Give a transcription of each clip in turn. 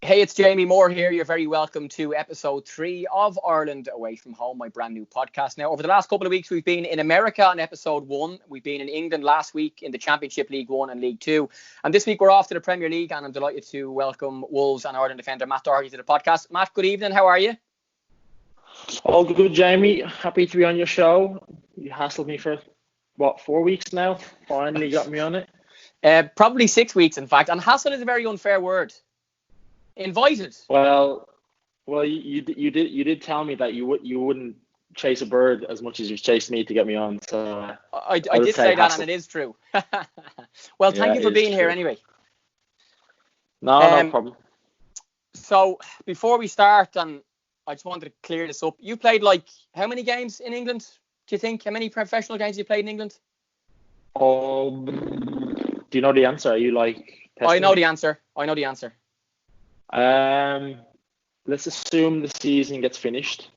Hey, it's Jamie Moore here. You're very welcome to episode 3 of Ireland Away From Home, my brand new podcast. Now, over the last couple of weeks, we've been in America on episode 1. We've been in England last week in the Championship League 1 and League 2. And this week, we're off to the Premier League, and I'm delighted to welcome Wolves and Ireland defender Matt Doherty to the podcast. Matt, good evening. How are you? All good, Jamie. Happy to be on your show. You hassled me for, 4 weeks now? Finally got me on it. Probably 6 weeks, in fact. And hassle is a very unfair word. Invited. Well, you did tell me that you wouldn't chase a bird as much as you chased me to get me on. So I did say that, and it is true. Well, thank you for being here anyway. No problem. So before we start, and I just wanted to clear this up. You played how many games in England? Do you think? How many professional games you played in England? Do you know the answer? Are you I know the answer. Let's assume the season gets finished,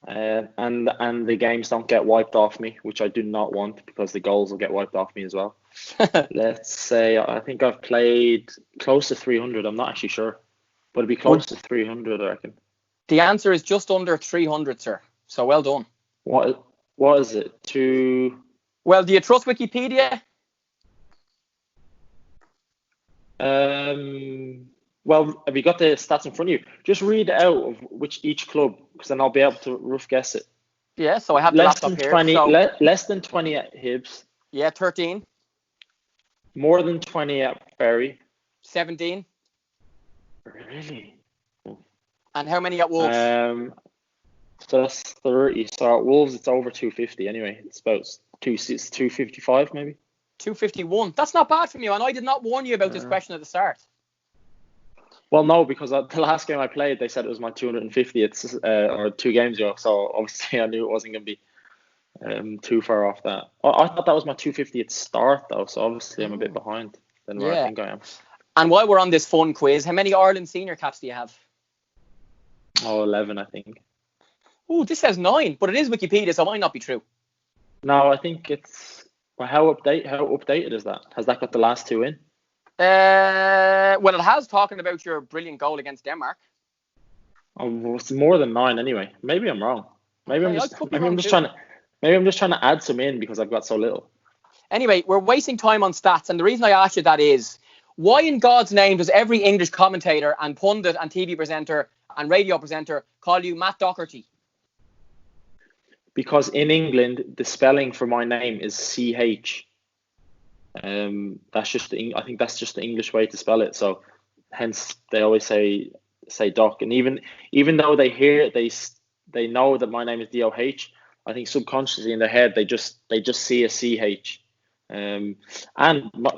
and the games don't get wiped off me, which I do not want because the goals will get wiped off me as well. Let's say I think I've played close to 300. I'm not actually sure, but it'd be close to 300, I reckon. The answer is just under 300, sir. So well done. What is it? Well, do you trust Wikipedia? Well, have you got the stats in front of you? Just read out of which each club, because then I'll be able to rough guess it. Yeah, so I have the laptop here. Less than 20 at Hibs. Yeah, 13. More than 20 at Bury. 17. Really? And how many at Wolves? So that's 30. So at Wolves, it's over 250 anyway. It's about 255 maybe. 251. That's not bad from you, and I did not warn you about this question at the start. Well, no, because the last game I played, they said it was my 250th, or 2 games ago. So obviously I knew it wasn't going to be too far off that. I thought that was my 250th start, though. So obviously I'm a bit behind than where I think I am. And while we're on this fun quiz, how many Ireland senior caps do you have? 11, I think. Oh, this says 9, but it is Wikipedia, so it might not be true. No, I think it's... Well, how updated is that? Has that got the last 2 in? Well, it has, talking about your brilliant goal against Denmark. Oh, well, it's more than 9 anyway. Maybe I'm wrong. Maybe I'm just trying to add some in because I've got so little. Anyway, we're wasting time on stats, and the reason I asked you that is, why in God's name does every English commentator and pundit and TV presenter and radio presenter call you Matt Doherty? Because in England, the spelling for my name is CH. That's just I think that's just the English way to spell it. So hence they always say Doc. And even though they hear it, they know that my name is DOH. I think subconsciously in their head they just see a CH. And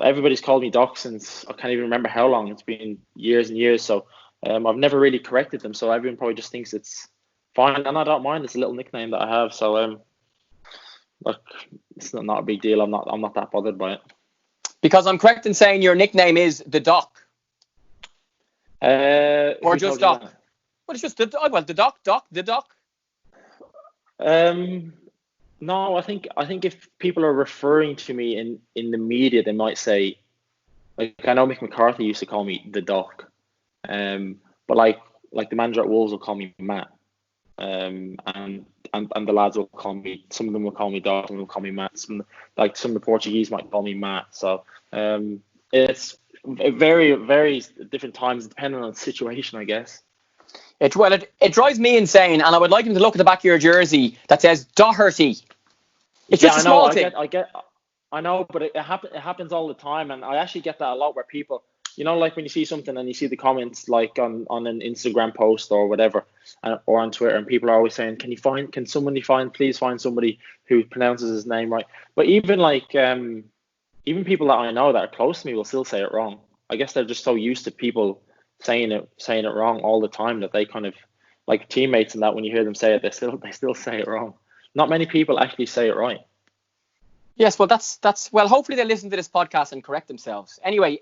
everybody's called me Doc since I can't even remember how long. It's been years and years. So I've never really corrected them. So everyone probably just thinks it's fine, and I don't mind. It's a little nickname that I have. So it's not a big deal. I'm not that bothered by it. Because I'm correct in saying your nickname is the Doc. Or just Doc. Well, it's just the Doc. No, I think if people are referring to me in the media, they might say, I know Mick McCarthy used to call me the Doc, but like the manager at Wolves will call me Matt, and the lads will call me. Some of them will call me Doc, some will call me Matt. Some of the Portuguese might call me Matt. So it's very different times depending on the situation, I guess. It drives me insane, and I would like him to look at the back of your jersey that says Doherty. It's just a small thing. I know, but it happens all the time, and I actually get that a lot where people, like when you see something and you see the comments like on an Instagram post or whatever, or on Twitter, and people are always saying, please find somebody who pronounces his name right. But even even people that I know that are close to me will still say it wrong. I guess they're just so used to people saying it wrong all the time that they kind of, like teammates and that, when you hear them say it, they still say it wrong. Not many people actually say it right. Yes, well, well, hopefully they listen to this podcast and correct themselves. Anyway,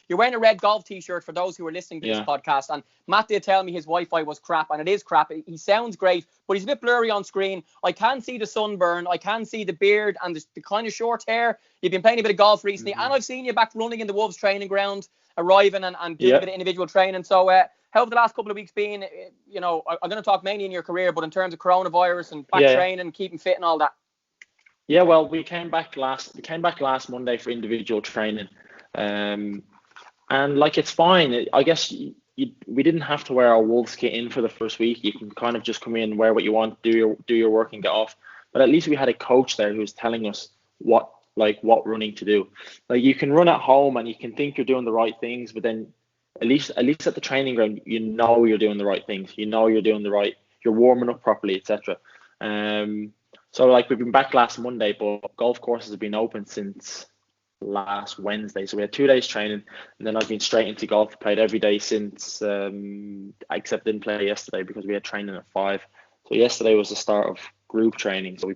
you're wearing a red golf t-shirt for those who are listening to this podcast, and Matt did tell me his Wi-Fi was crap, and it is crap. He sounds great, but he's a bit blurry on screen. I can see the sunburn, I can see the beard and the kind of short hair. You've been playing a bit of golf recently, and I've seen you back running in the Wolves training ground. arriving and doing a bit of individual training. So how have the last couple of weeks been? I'm going to talk mainly in your career, but in terms of coronavirus and back training, keeping fit and all that. Yeah, well, we came back last Monday for individual training, and like it's fine. I guess we didn't have to wear our Wolves kit in for the first week. You can kind of just come in, wear what you want, do your work and get off. But at least we had a coach there who was telling us what running to do. Like you can run at home and you can think you're doing the right things, but then at least at the training ground, you're doing the right things. You're warming up properly, etc. So like we've been back last Monday, but golf courses have been open since last Wednesday. So we had 2 days training, and then I've been straight into golf. Played every day since, except didn't play yesterday because we had training at 5. So yesterday was the start of group training. So we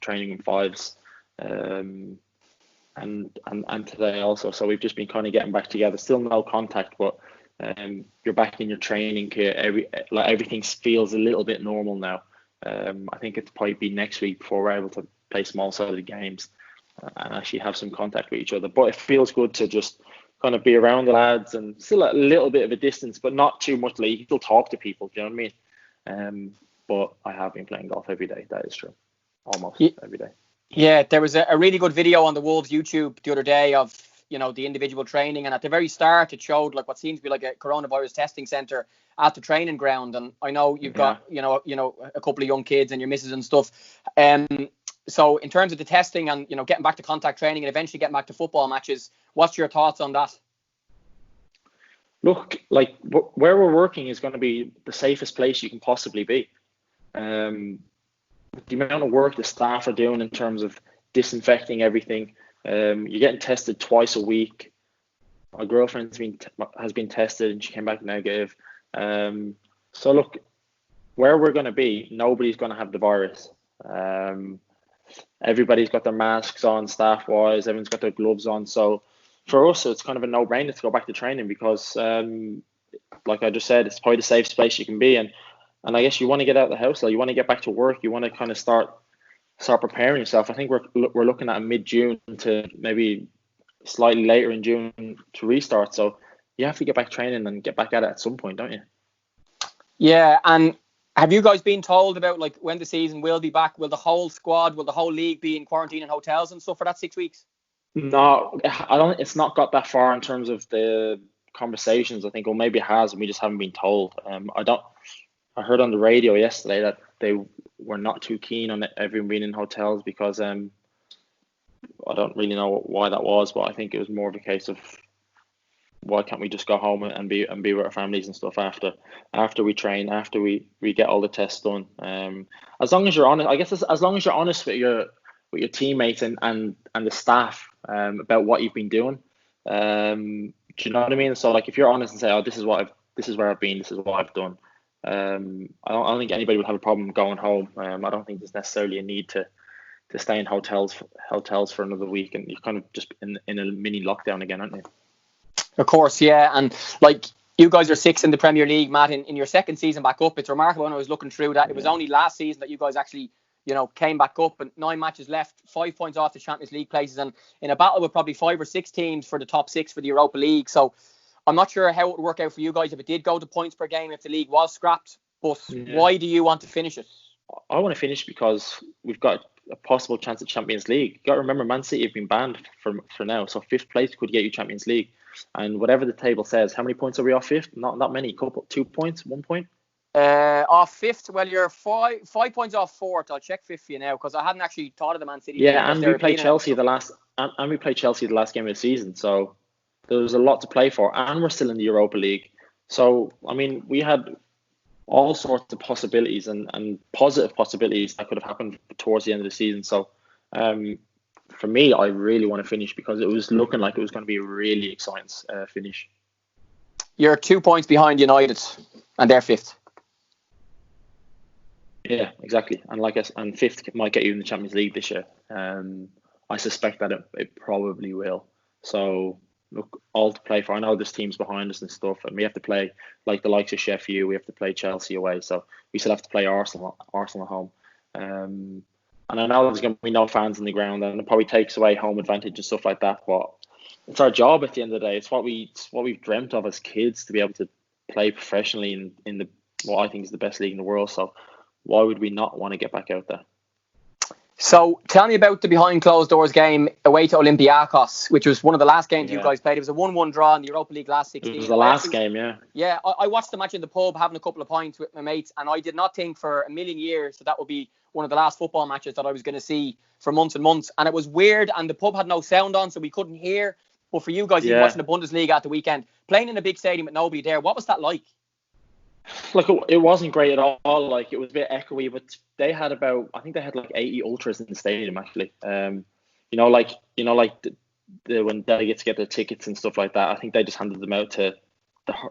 training in 5s, and today also. So we've just been kind of getting back together. Still no contact, but you're back in your training kit. Everything feels a little bit normal now. I think it's probably be next week before we're able to play small-sided games and actually have some contact with each other. But it feels good to just kind of be around the lads and still a little bit of a distance, but not too much. Like you can still talk to people. Do you know what I mean? But I have been playing golf every day. That is true. Almost every day. Yeah, there was a really good video on the Wolves YouTube the other day of the individual training, and at the very start it showed like what seems to be like a coronavirus testing center at the training ground. And I know you've got a couple of young kids and your missus and stuff. So in terms of the testing and getting back to contact training and eventually getting back to football matches, what's your thoughts on that? Look, like where we're working is going to be the safest place you can possibly be. The amount of work the staff are doing in terms of disinfecting everything. You're getting tested twice a week. My girlfriend has been tested and she came back negative. So look, where we're going to be, nobody's going to have the virus. Everybody's got their masks on, staff-wise. Everyone's got their gloves on. So for us, it's kind of a no-brainer to go back to training because, like I just said, it's probably the safest place you can be. And I guess you want to get out of the house, you want to get back to work. You want to kind of start preparing yourself. I think we're looking at a mid-June to maybe slightly later in June to restart. So you have to get back training and get back at it at some point, don't you? Yeah, and have you guys been told about like when the season will be back? Will the whole squad, will the whole league be in quarantine in hotels and stuff for that 6 weeks? No, I don't. It's not got that far in terms of the conversations. I think, well, maybe it has, and we just haven't been told. I heard on the radio yesterday that they were not too keen on everyone being in hotels because I don't really know why that was, but I think it was more of a case of why can't we just go home and be with our families and stuff after we train, after we get all the tests done. As long as you're honest, I guess as long as you're honest with your teammates and the staff about what you've been doing. Do you know what I mean? So like if you're honest and say, oh, this is where I've been, this is what I've done. I don't think anybody would have a problem going home. I don't think there's necessarily a need to stay in hotels for another week, and you're kind of just in a mini lockdown again, aren't you? Of course, yeah. And like you guys are 6th in the Premier League, Matt, in your second season back up. It's remarkable when I was looking through that. It was only last season that you guys actually, came back up, and 9 matches left, 5 points off the Champions League places, and in a battle with probably 5 or 6 teams for the top 6 for the Europa League. So I'm not sure how it would work out for you guys if it did go to points per game, if the league was scrapped, but why do you want to finish it? I want to finish because we've got a possible chance at Champions League. You got to remember, Man City have been banned for now, so 5th place could get you Champions League. And whatever the table says, how many points are we off 5th? Not many. 2 points, 1 point. Off 5th. Well, you're 5 points off 4th. I'll check 5th for you now because I hadn't actually thought of the Man City. Yeah, and we played Chelsea the last game of the season, so there was a lot to play for, and we're still in the Europa League. So I mean, we had all sorts of possibilities and positive possibilities that could have happened towards the end of the season. So for me, I really want to finish because it was looking like it was going to be a really exciting finish. You're 2 points behind United, and they're 5th. Yeah, exactly. And and 5th might get you in the Champions League this year. I suspect that it probably will. So look, all to play for. I know there's teams behind us and stuff, and we have to play like the likes of Sheffield. We have to play Chelsea away, so we still have to play Arsenal at home. And I know there's going to be no fans on the ground, and it probably takes away home advantage and stuff like that. But it's our job at the end of the day. It's what we've dreamt of as kids, to be able to play professionally in the what I think is the best league in the world. So why would we not want to get back out there? So tell me about the behind closed doors game away to Olympiacos, which was one of the last games you guys played. It was a 1-1 draw in the Europa League last 16. It was the last game, yeah. Yeah, I watched the match in the pub having a couple of pints with my mates, and I did not think for a million years that would be one of the last football matches that I was going to see for months and months. And it was weird, and the pub had no sound on, so we couldn't hear. But for you guys, even watching the Bundesliga at the weekend, playing in a big stadium with nobody there, what was that like? Look, it wasn't great at all. Like, it was a bit echoey, but they had I think they had like 80 ultras in the stadium actually. Like when delegates get their tickets and stuff like that, I think they just handed them out to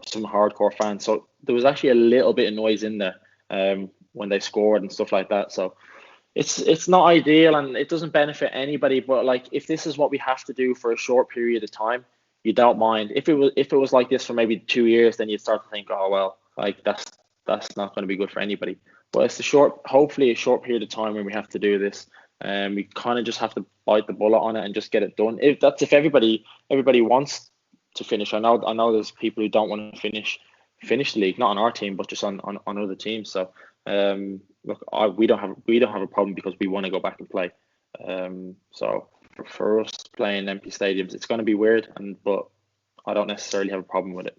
some hardcore fans. So there was actually a little bit of noise in there when they scored and stuff like that. So it's not ideal, and it doesn't benefit anybody. But like, if this is what we have to do for a short period of time, you don't mind. If it was like this for maybe 2 years, then you'd start to think, oh well, like that's not going to be good for anybody. But it's hopefully a short period of time when we have to do this. We kind of just have to bite the bullet on it and just get it done. If everybody wants to finish. I know there's people who don't want to finish the league, not on our team, but just on other teams. So look, we don't have a problem because we want to go back and play. So for us playing empty stadiums, it's going to be weird, but I don't necessarily have a problem with it.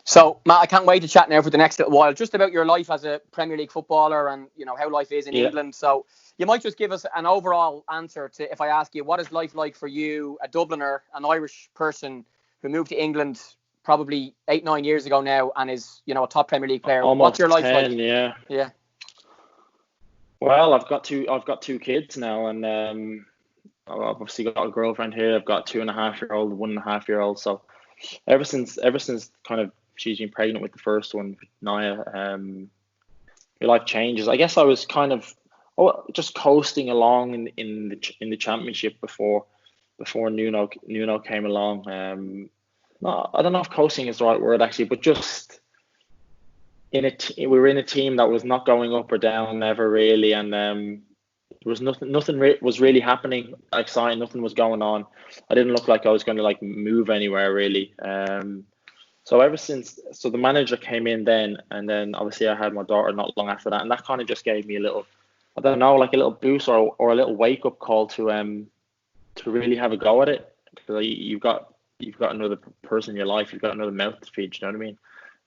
So, Matt, I can't wait to chat now for the next little while, just about your life as a Premier League footballer and, how life is in England. So you might just give us an overall answer to, if I ask you, what is life like for you, a Dubliner, an Irish person who moved to England probably 8-9 years ago now and is, a top Premier League player? Almost What's your life 10, like? Yeah. Well, I've got two kids now, and I've obviously got a girlfriend here. I've got 2.5-year-old, 1.5-year-old. So ever since kind of she's been pregnant with the first one, Naya, your life changes. I guess I was kind of just coasting along in the championship before Nuno came along. I don't know if coasting is the right word actually, but just we were in a team that was not going up or down, never really, and there was nothing was really happening exciting. Nothing was going on. I didn't look like I was going to like move anywhere really. So the manager came in then, and then obviously I had my daughter not long after that, and that kind of just gave me a little, I don't know, like a little boost or a little wake up call to really have a go at it, because you've got another person in your life, you've got another mouth to feed. You know what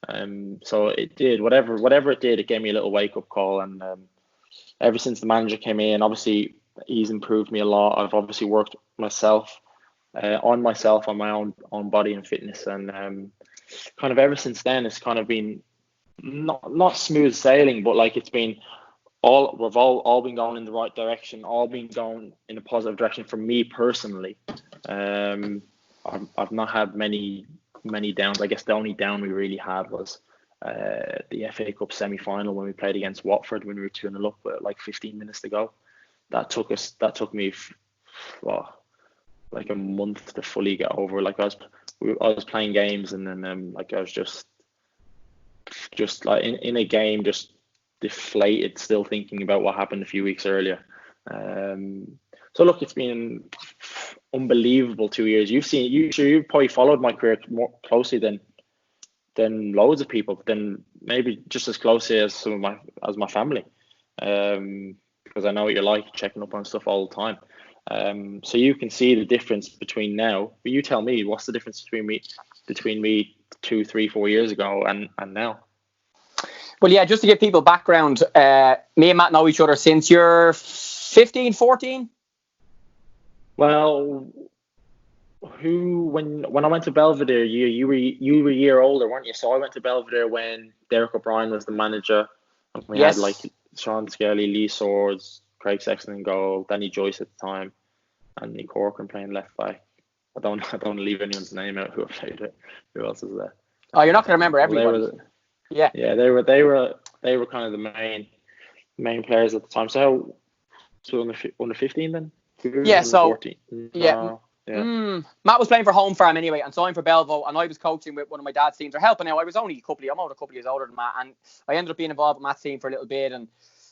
I mean? So it did whatever it did. It gave me a little wake up call, and ever since the manager came in, obviously he's improved me a lot. I've obviously worked on my own body and fitness, and kind of ever since then it's kind of been not smooth sailing, but like we've all been going in the right direction, all been going in a positive direction for me personally. I've not had many downs. I guess the only down we really had was the FA Cup semi-final when we played against Watford when we were 2-0 up with like 15 minutes to go. That took me like a month to fully get over. Like I was playing games, and then like I was just like in a game, just deflated, still thinking about what happened a few weeks earlier. So look, it's been unbelievable 2 years. You've probably followed my career more closely than loads of people, then maybe just as closely as my family, because I know what you're like, checking up on stuff all the time. So you can see the difference between now. But you tell me, what's the difference between me 2, 3, 4 years ago and now? Well, yeah, just to give people background, me and Matt know each other since you're 15, 14. Well, when I went to Belvedere, you were a year older, weren't you? So I went to Belvedere when Derek O'Brien was the manager. We had like Sean Skelly, Lee Swords, Craig Sexton in goal, Danny Joyce at the time, Anthony Corcoran playing left back. I don't want to leave anyone's name out who I played with. Who else is there? Oh, you're not going to remember everyone. Yeah, they were kind of the main players at the time. So under 15 then? Yeah, so 14. yeah. Matt was playing for Home Farm anyway, and so I'm for Belvo, and I was coaching with one of my dad's teams, or helping out. I was only a couple of years older than Matt, and I ended up being involved with Matt's team for a little bit, and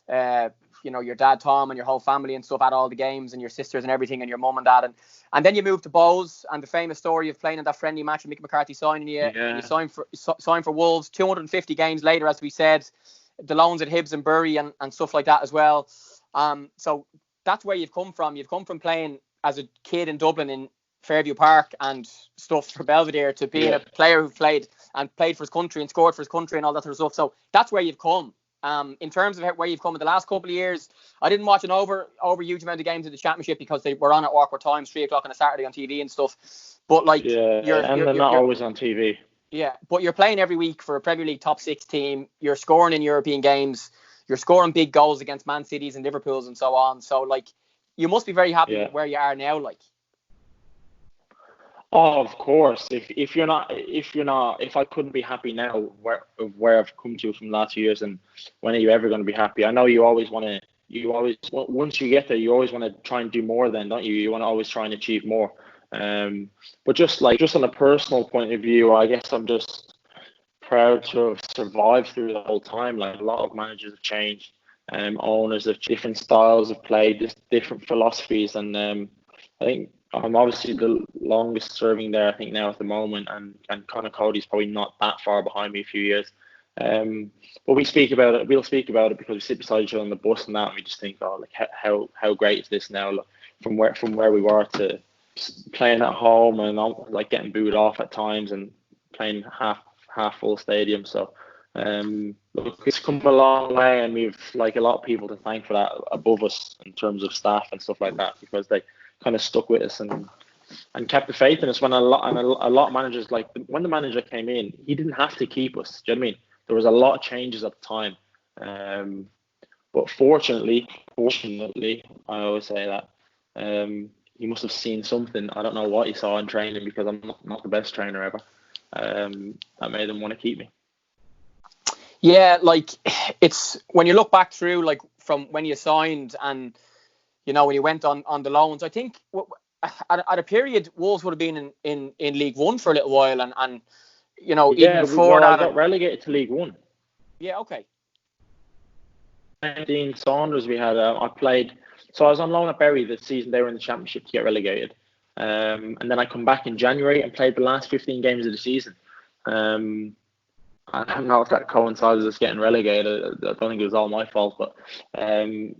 your dad Tom and your whole family and stuff at all the games, and your sisters and everything, and your mum and dad, and then you moved to Bowes, and the famous story of playing in that friendly match with Mick McCarthy signing you. Yeah. You signed for Wolves. 250 games later, as we said, the loans at Hibs and Bury and stuff like that as well. So that's where you've come from. You've come from playing as a kid in Dublin in Fairview Park and stuff for Belvedere to being a player who played for his country and scored for his country and all that sort of stuff. So that's where you've come. In terms of where you've come in the last couple of years, I didn't watch an over huge amount of games in the Championship because they were on at awkward times, 3 o'clock on a Saturday on TV and stuff. But they're not always on TV. Yeah, but you're playing every week for a Premier League top 6 team. You're scoring in European games. You're scoring big goals against Man Cities and Liverpools and so on. So you must be very happy with where you are now. Oh, of course. If I couldn't be happy now where I've come to from the last few years, and when are you ever going to be happy? I know you always once you get there, you always want to try and do more then, don't you? You want to always try and achieve more. But just on a personal point of view, I guess I'm just proud to have survived through the whole time. Like, a lot of managers have changed, owners have different styles of play, just different philosophies, and I think I'm obviously the longest serving there, I think, now at the moment, and Conor Cody's probably not that far behind me a few years. But we'll speak about it because we sit beside each other on the bus and that, and we just think, how great is this now, from where we were to playing at home and getting booed off at times and playing half full stadium. So look, it's come a long way, and we've a lot of people to thank for that above us in terms of staff and stuff like that, because they kind of stuck with us and kept the faith in us when a lot of managers, when the manager came in, he didn't have to keep us. Do you know what I mean? There was a lot of changes at the time, but fortunately, I always say that he must have seen something. I don't know what he saw in training, because I'm not the best trainer ever. That made him want to keep me. Yeah, it's when you look back through, from when you signed and when you went on the loans, I think at a period Wolves would have been in League One for a little while, and even before that, I got relegated to League One. Yeah, okay. Dean Saunders, we had. I played. So I was on loan at Bury the season they were in the Championship to get relegated, and then I come back in January and played the last 15 games of the season. I don't know if that coincides with us getting relegated. I don't think it was all my fault, but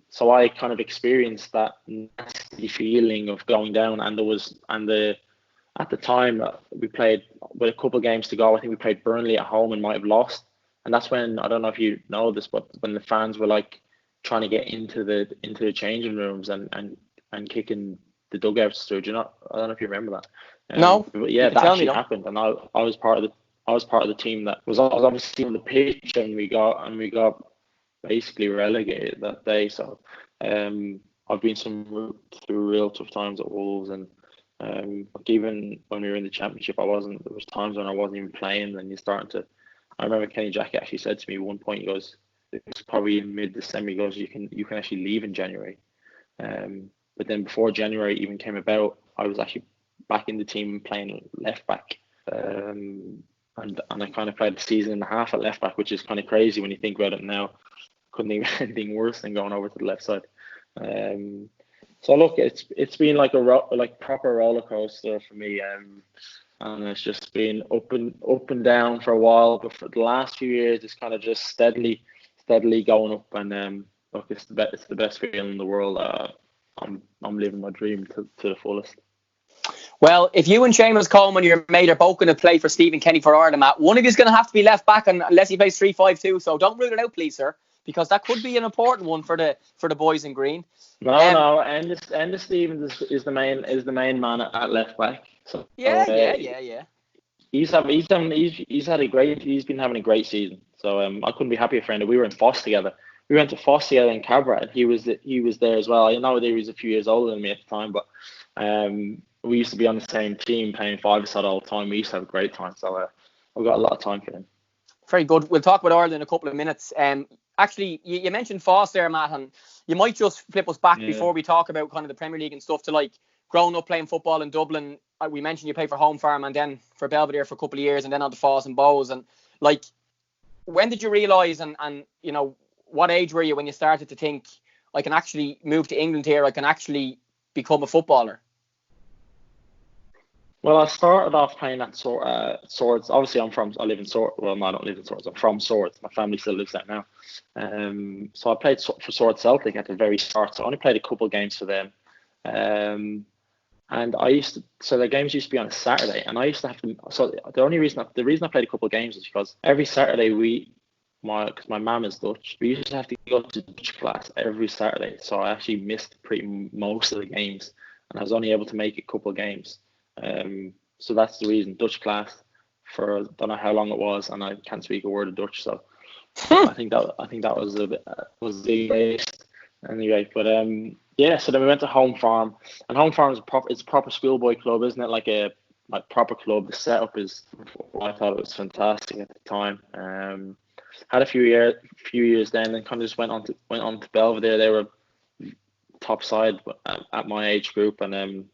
so I kind of experienced that nasty feeling of going down, at the time we played with a couple of games to go. I think we played Burnley at home and might have lost, and that's when, I don't know if you know this, but when the fans were trying to get into the changing rooms and kicking the dugouts through. I don't know if you remember that. No, but yeah, that actually happened, and I was part of the team that was obviously on the pitch, and we got basically relegated that day. So I've been through real tough times at Wolves, and even when we were in the Championship, there was times when I wasn't even playing, and I remember Kenny Jackett actually said to me at one point, he goes, it was probably in mid-December, he goes, you can actually leave in January. But then before January even came about, I was actually back in the team playing left back. And I kind of played a season and a half at left back, which is kind of crazy when you think about it now. Couldn't think of anything worse than going over to the left side. So look, it's been like a proper roller coaster for me, and it's just been up and down for a while. But for the last few years, it's kind of just steadily going up. And look, it's the best feeling in the world. I'm living my dream to the fullest. Well, if you and Seamus Coleman, your mate, are both going to play for Stephen Kenny for Ireland, Matt, one of you is going to have to be left back unless he plays 3-5-2. So don't rule it out, please, sir, because that could be an important one for the boys in green. No, Enda Stevens is the main man at left back. So yeah. He's been having a great season. So I couldn't be happier for Enda. We were in Foss together. We went to Foss together in Cabra, and he was there as well. I know that he was a few years older than me at the time, but we used to be on the same team playing five-a-side all the time. We used to have a great time. So I've got a lot of time for him. Very good. We'll talk about Ireland in a couple of minutes. Actually, you mentioned Foss there, Matt, and you might just flip us back before we talk about kind of the Premier League and stuff to growing up playing football in Dublin. We mentioned you played for Home Farm and then for Belvedere for a couple of years and then on to Foss and Bowes. And when did you realise and what age were you when you started to think, I can actually move to England here, I can actually become a footballer? Well, I started off playing at Swords. Obviously, I live in Swords. Well, no, I don't live in Swords. I'm from Swords. My family still lives there now. So I played for Swords Celtic at the very start. So I only played a couple of games for them. And so the games used to be on a Saturday, and I used to have to. So the reason I played a couple of games is because every Saturday because my mum is Dutch, we used to have to go to Dutch class every Saturday. So I actually missed most of the games, and I was only able to make a couple of games. So that's the reason, Dutch class for don't know how long it was, and I can't speak a word of Dutch, so I think that was a bit was the waste anyway. But yeah, so then we went to Home Farm, and Home Farm is it's a proper schoolboy club, isn't it? Like proper club. The setup is, I thought it was fantastic at the time. Had a few years then, and kind of just went on to Belvedere. They were top side at my age group, and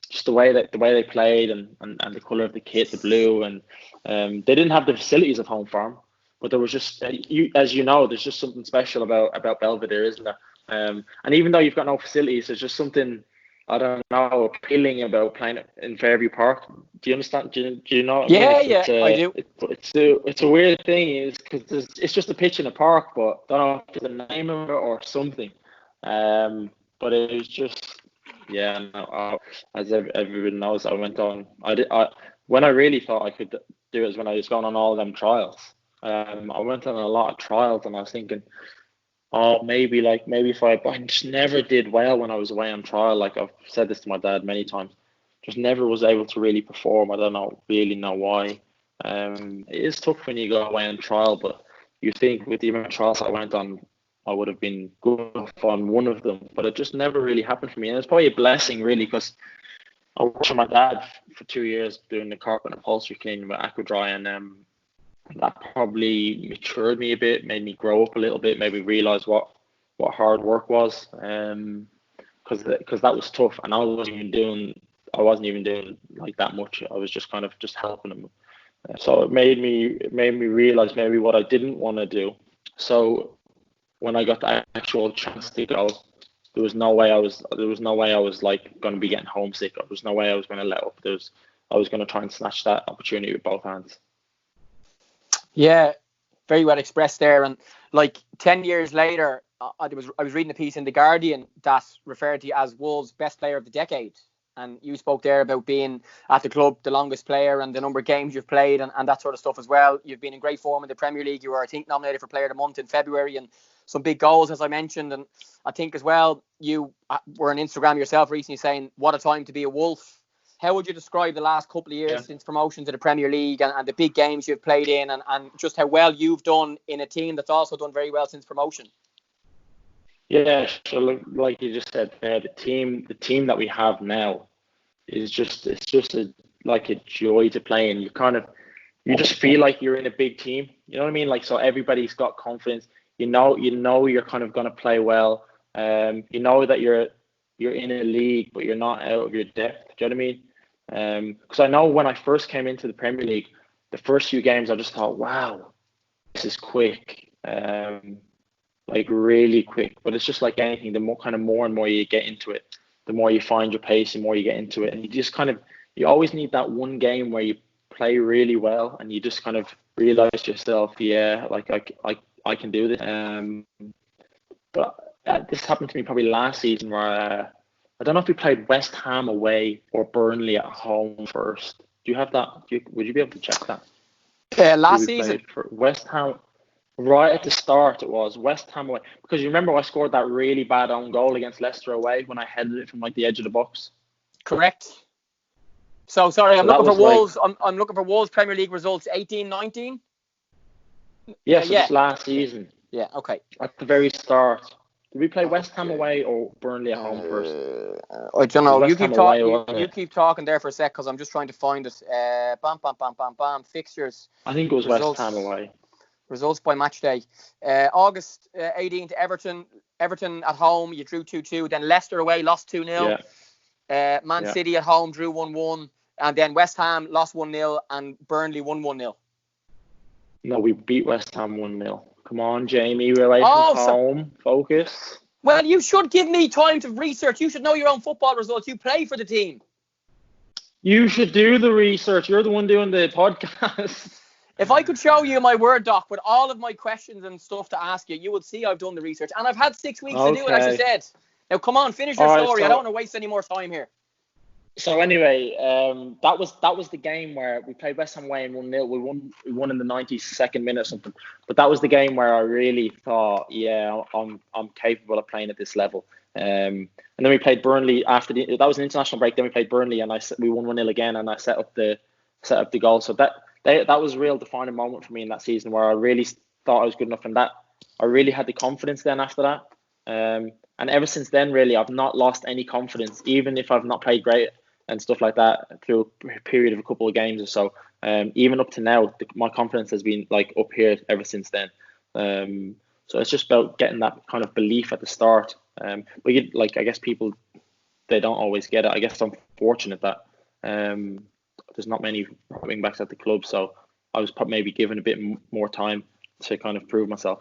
just the way they played and the colour of the kit, the blue, and they didn't have the facilities of Home Farm, but there was just as you know, there's just something special about Belvedere, isn't there? And even though you've got no facilities, there's just something, I don't know, appealing about playing in Fairview Park. Do you understand? Do you know what I mean? I do. It's a weird thing, because it's just a pitch in a park, but I don't know if it's the name of it or something. But it was just, yeah, no, as everybody knows, I went on. When I really thought I could do it was when I was going on all of them trials. I went on a lot of trials, and I was thinking, oh, maybe if I just never did well when I was away on trial. Like, I've said this to my dad many times, just never was able to really perform. I don't really know why. It is tough when you go away on trial, but you think with the amount of trials I went on, I would have been good on one of them, but it just never really happened for me. And it's probably a blessing, really, because I worked for my dad for 2 years doing the carpet and upholstery cleaning with Aquadry, and that probably matured me a bit, made me grow up a little bit, made me realise what hard work was, because that was tough, and I wasn't even doing like that much. I was just kind of just helping them. So it made me realise maybe what I didn't want to do. So when I got the actual chance to go, there was no way I was like going to be getting homesick. There was no way I was going to let up. I was going to try and snatch that opportunity with both hands. Yeah, very well expressed there. And like 10 years later, I was reading a piece in The Guardian that referred to you as Wolves' best player of the decade. And you spoke there about being at the club the longest player and the number of games you've played and that sort of stuff as well. You've been in great form in the Premier League. You were, I think, nominated for Player of the Month in February, and some big goals, as I mentioned. And I think as well, you were on Instagram yourself recently saying, what a time to be a Wolf. How would you describe the last couple of years since promotion to the Premier League and the big games you've played in, and just how well you've done in a team that's also done very well since promotion? Yeah, so like you just said, the team that we have now is just like a joy to play in. You just feel like you're in a big team. You know what I mean? Like, so everybody's got confidence. You know you're kind of going to play well. You know that you're in a league, but you're not out of your depth. Do you know what I mean? Because I know when I first came into the Premier League, the first few games, I just thought, wow, this is quick. Like really quick. But it's just like anything. The more and more you get into it, the more you find your pace, the more you get into it, and you always need that one game where you play really well, and you just kind of realize yourself, yeah, like I can do this. But this happened to me probably last season, where I don't know if we played West Ham away or Burnley at home first. Do you have that? Would you be able to check that? Last season for West Ham. Right at the start, it was West Ham away, because you remember I scored that really bad own goal against Leicester away when I headed it from like the edge of the box. Correct. So sorry, I'm looking for Wolves. I'm looking for Wolves Premier League results 18-19. Yeah, so this last season. Yeah, okay. At the very start, did we play West Ham away or Burnley at home first? I don't know. You keep talking there for a sec, because I'm just trying to find it. Bam. Fixtures. I think it was results. West Ham away. Results by match day. August 18th, Everton at home, you drew 2-2. Then Leicester away, lost 2-0. Yeah. Man City at home drew 1-1. And then West Ham lost 1-0 and Burnley won 1-0. No, we beat West Ham 1-0. Come on, Jamie, we're away from home. Focus. Well, you should give me time to research. You should know your own football results. You play for the team. You should do the research. You're the one doing the podcast. If I could show you my Word doc with all of my questions and stuff to ask you, you would see I've done the research. And I've had 6 weeks to do it, as you said. Now, come on, finish your story. I don't want to waste any more time here. So anyway, that was the game where we played West Ham away and 1-0. We won in the 92nd minute or something. But that was the game where I really thought, yeah, I'm capable of playing at this level. And then we played Burnley after that was an international break. Then we played Burnley and we won 1-0 again, and I set up the goal. So that was a real defining moment for me in that season where I really thought I was good enough, and that I really had the confidence then after that. And ever since then, really, I've not lost any confidence, even if I've not played great and stuff like that through a period of a couple of games or so. Even up to now, my confidence has been like up here ever since then. So it's just about getting that kind of belief at the start. But I guess people, they don't always get it. I guess I'm fortunate that there's not many wing backs at the club, so I was maybe given a bit more time to kind of prove myself.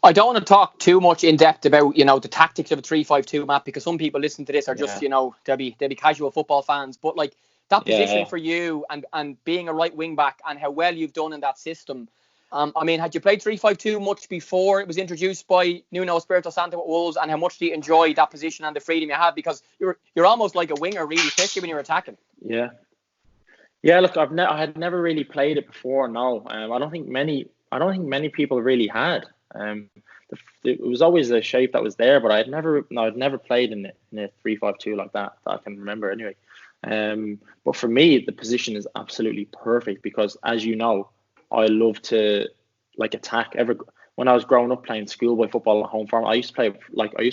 I don't want to talk too much in depth about, the tactics of a 3-5-2, Matt, because some people listen to this are just, they'll be casual football fans. But like that position for you and being a right wing back and how well you've done in that system. Had you played 3-5-2 much before it was introduced by Nuno Espirito Santo at Wolves, and how much do you enjoy that position and the freedom you have? Because you're almost like a winger, really, especially when you're attacking. Yeah. Look, I had never really played it before. No, I don't think many people really had. It was always a shape that was there, but I'd never played in a 3-5-2 like that I can remember anyway. But for me, the position is absolutely perfect because, as you know, I love to attack. When I was growing up playing schoolboy football at home farm, I used to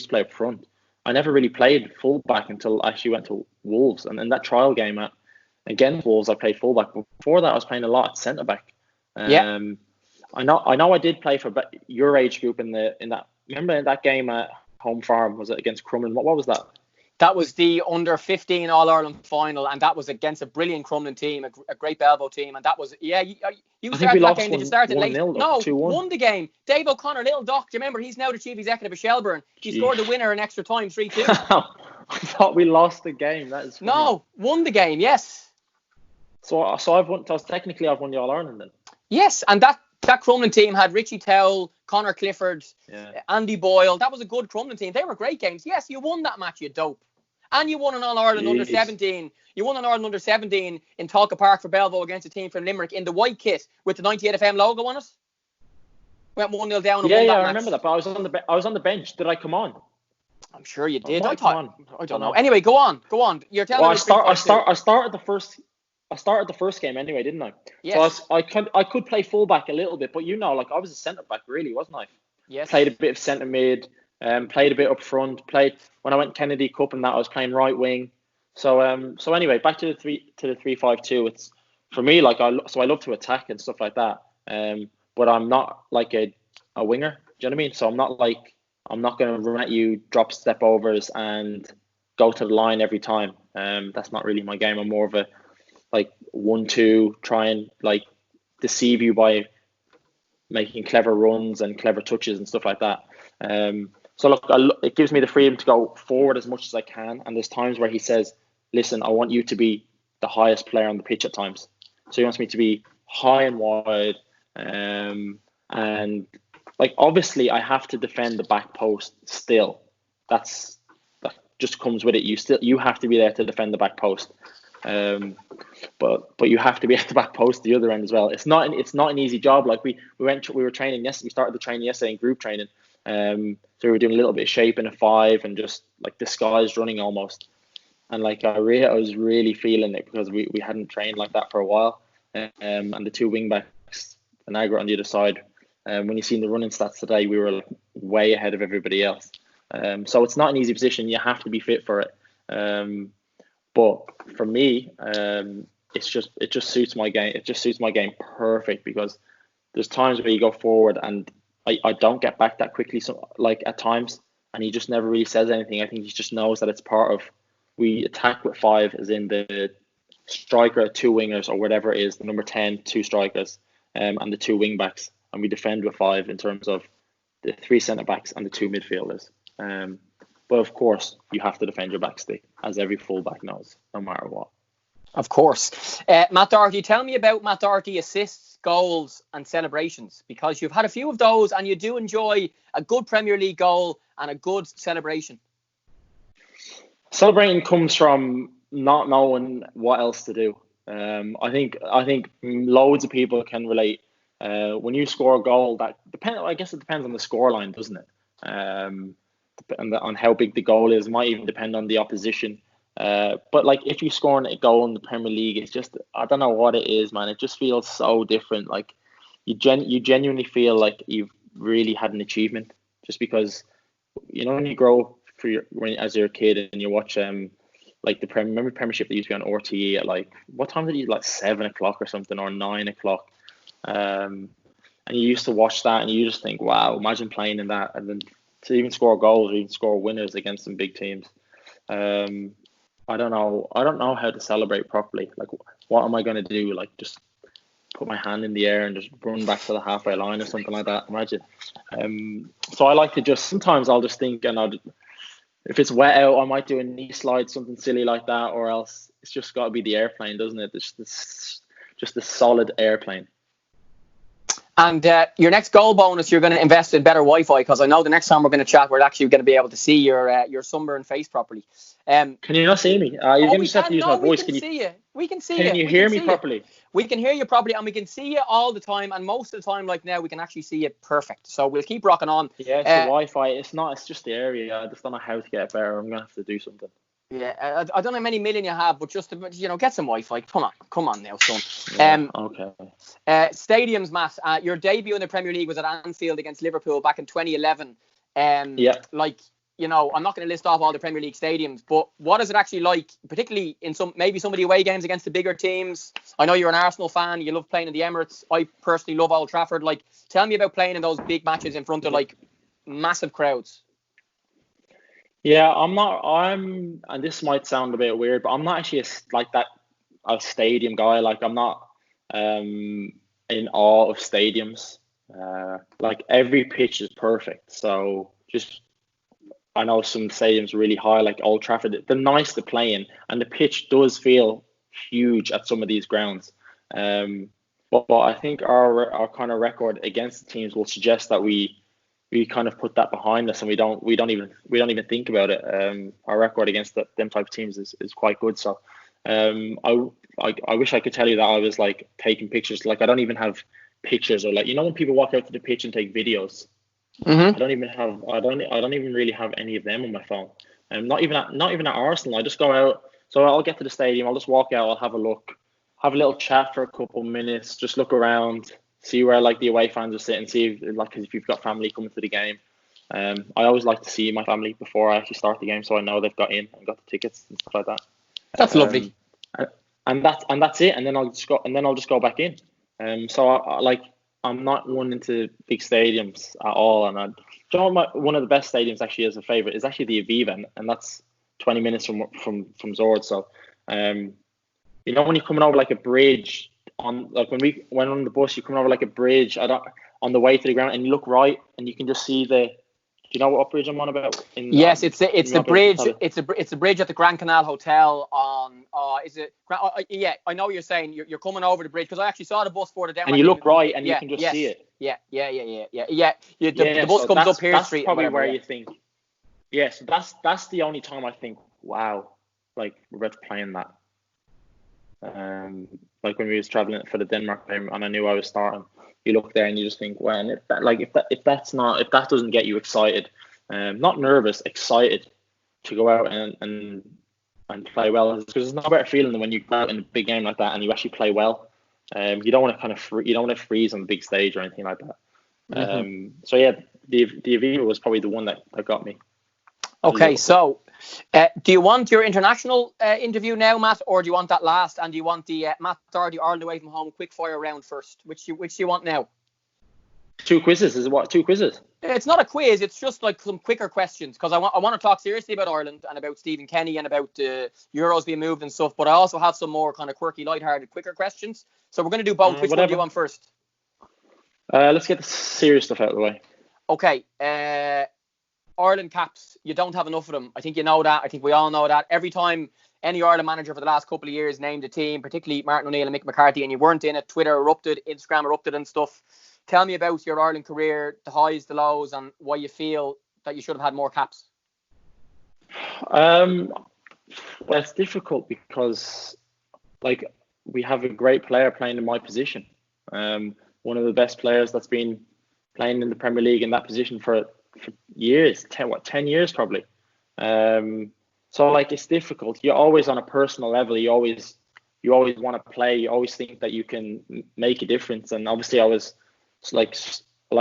play up front. I never really played fullback until I actually went to Wolves, and in that trial game against Wolves, I played fullback. But before that, I was playing a lot at centre back. I know I did play for your age group in that. Remember in that game at home farm, was it against Crumlin? What was that? That was the under 15 All Ireland final, and that was against a brilliant Crumlin team, a great Belvo team, and that was you started that game. Did you start it late? No, 2-1. Won the game. Dave O'Connor, little Doc. Do you remember? He's now the chief executive of Shelburne. He scored the winner in extra time, 3-2. I thought we lost the game. That is funny. No, won the game. Yes. So I've won. So technically, I've won the All Ireland then. Yes, and that Crumlin team had Richie Towell, Connor Clifford, Andy Boyle. That was a good Crumlin team. They were great games. Yes, you won that match, you dope. And you won an All-Ireland under 17. You won an Ireland under 17 in Talca Park for Belvo against a team from Limerick in the white kit with the 98 FM logo on it. Went 1-0 down and won that match. I remember that, but I was on the bench. Did I come on? I'm sure you did. I don't know. Anyway, go on. You're telling me. I started the first game anyway, didn't I? Yes. So I could play fullback a little bit, but I was a centre back really, wasn't I? Yes. Played a bit of centre mid, played a bit up front. Played when I went Kennedy Cup and that I was playing right wing. So anyway, back to the 3-5-2. It's for me I love to attack and stuff like that. But I'm not like a winger. Do you know what I mean? So I'm not going to run at you, drop step overs and go to the line every time. That's not really my game. I'm more of a 1-2, try and deceive you by making clever runs and clever touches and stuff like that. So it gives me the freedom to go forward as much as I can. And there's times where he says, listen, I want you to be the highest player on the pitch at times. So he wants me to be high and wide. And obviously I have to defend the back post still. That just comes with it. You have to be there to defend the back post. But you have to be at the back post the other end as well. It's not an easy job. We were training yesterday. We started the training yesterday in group training. So we were doing a little bit of shape in a 5 and just disguised running almost. And I was really feeling it because we hadn't trained like that for a while. And the two wing backs, Niagara on the other side. When you seen the running stats today, we were way ahead of everybody else. So it's not an easy position. You have to be fit for it. But for me, it just suits my game. It just suits my game perfect because there's times where you go forward and I don't get back that quickly. So at times, and he just never really says anything. I think he just knows that it's part of. We attack with 5, as in the striker, 2 wingers, or whatever it is. The number 10, 2 strikers, and the 2 wing backs. and we defend with 5 in terms of the 3 centre backs and the 2 midfielders. But of course, you have to defend your backstay, as every fullback knows, no matter what. Of course. Matt Doherty, tell me about Matt Doherty assists, goals and celebrations, because you've had a few of those and you do enjoy a good Premier League goal and a good celebration. Celebrating comes from not knowing what else to do. I think loads of people can relate. When you score a goal, I guess it depends on the scoreline, doesn't it? And on how big the goal is, it might even depend on the opposition. But like if you score a goal in the Premier League, it's just, I don't know what it is, man. It just feels so different. Like you genuinely feel like you've really had an achievement, just because, you know, when you grow up as you're a kid and you watch like remember Premiership that used to be on RTE at like, what time did you, like 7 o'clock or something, or 9 o'clock, and you used to watch that and you just think, wow, imagine playing in that, and then to even score goals or even score winners against some big teams. I don't know how to celebrate properly. Like, what am I going to do? Like, just put my hand in the air and just run back to the halfway line or something like that? Imagine. So I like to sometimes I'll just think, and if it's wet out, I might do a knee slide, something silly like that, or else it's just got to be the airplane, doesn't it? It's just a solid airplane. And your next goal bonus, you're going to invest in better Wi-Fi, because I know the next time we're going to chat, we're actually going to be able to see your sunburned face properly. Can you not see me? You're going to just have to use my voice. We can see you. Can you hear me properly? We can hear you properly, and we can see you all the time. And most of the time, like now, we can actually see you perfect. So we'll keep rocking on. Yeah, it's the Wi-Fi. It's just the area. I just don't know how to get it better. I'm going to have to do something. Yeah, I don't know how many million you have, but just to, get some Wi-Fi. Come on now, son. Okay. Stadiums, Matt. Your debut in the Premier League was at Anfield against Liverpool back in 2011. Yeah. Like, I'm not going to list off all the Premier League stadiums, but what is it actually like, particularly in some of the away games against the bigger teams? I know you're an Arsenal fan. You love playing in the Emirates. I personally love Old Trafford. Like, tell me about playing in those big matches in front of like massive crowds. Yeah, and this might sound a bit weird, but I'm not actually a stadium guy. Like, I'm not in awe of stadiums. Like, every pitch is perfect. So I know some stadiums are really high, like Old Trafford. They're nice to play in, and the pitch does feel huge at some of these grounds. But I think our kind of record against the teams will suggest that we kind of put that behind us, and we don't even think about it. Our record against them type of teams is quite good. So I wish I could tell you that I was like taking pictures. Like, I don't even have pictures, or like, when people walk out to the pitch and take videos. Mm-hmm. I don't even really have any of them on my phone. Not even at Arsenal. I just go out. So I'll get to the stadium. I'll just walk out. I'll have a look, have a little chat for a couple minutes, just look around, see where like the away fans are sitting, see if you've got family coming to the game. I always like to see my family before I actually start the game, so I know they've got in and got the tickets and stuff like that. That's lovely. And that's it. And then I'll just go back in. So I'm not one into big stadiums at all. And one of the best stadiums actually as a favourite is actually the Aviva, and that's 20 minutes from Zord. So when you're coming over like a bridge, when we went on the bus, you're coming over like a bridge on the way to the ground, and you look right and you can just see do you know what bridge I'm on about? Yes, it's the bridge. It's a bridge at the Grand Canal Hotel on. Yeah, I know what you're saying. You're coming over the bridge, because I actually saw the bus further down. And you look right, and you can just see it. Yeah. The bus comes up Pearse Street. That's probably where you think. Yeah, so that's the only time I think, wow, like we're about to play in that. Like when we was traveling for the Denmark game, and I knew I was starting. You look there and you just think, well, if that doesn't get you excited, not nervous, excited to go out and play well, because there's no better feeling than when you go out in a big game like that and you actually play well. You don't want to freeze on the big stage or anything like that. Mm-hmm. So yeah, the Aviva was probably the one that got me. Okay, so do you want your international interview now, Matt, or do you want that last? And do you want the Matt Doherty Ireland Away from Home quick fire round first? Which do you want now? 2 quizzes? Is it what? 2 quizzes? It's not a quiz. It's just like some quicker questions, because I want to talk seriously about Ireland and about Stephen Kenny and about the Euros being moved and stuff. But I also have some more kind of quirky, lighthearted, quicker questions. So we're going to do both. Which one do you want first? Let's get the serious stuff out of the way. Okay. Ireland caps, you don't have enough of them. I think you know that. I think we all know that. Every time any Ireland manager for the last couple of years named a team, particularly Martin O'Neill and Mick McCarthy, and you weren't in it, Twitter erupted, Instagram erupted and stuff. Tell me about your Ireland career, the highs, the lows, and why you feel that you should have had more caps. Well, it's difficult because, like, we have a great player playing in my position. One of the best players that's been playing in the Premier League in that position for years, 10 years probably. So like it's difficult. You're always on a personal level. You always want to play. You always think that you can make a difference. And obviously, I was like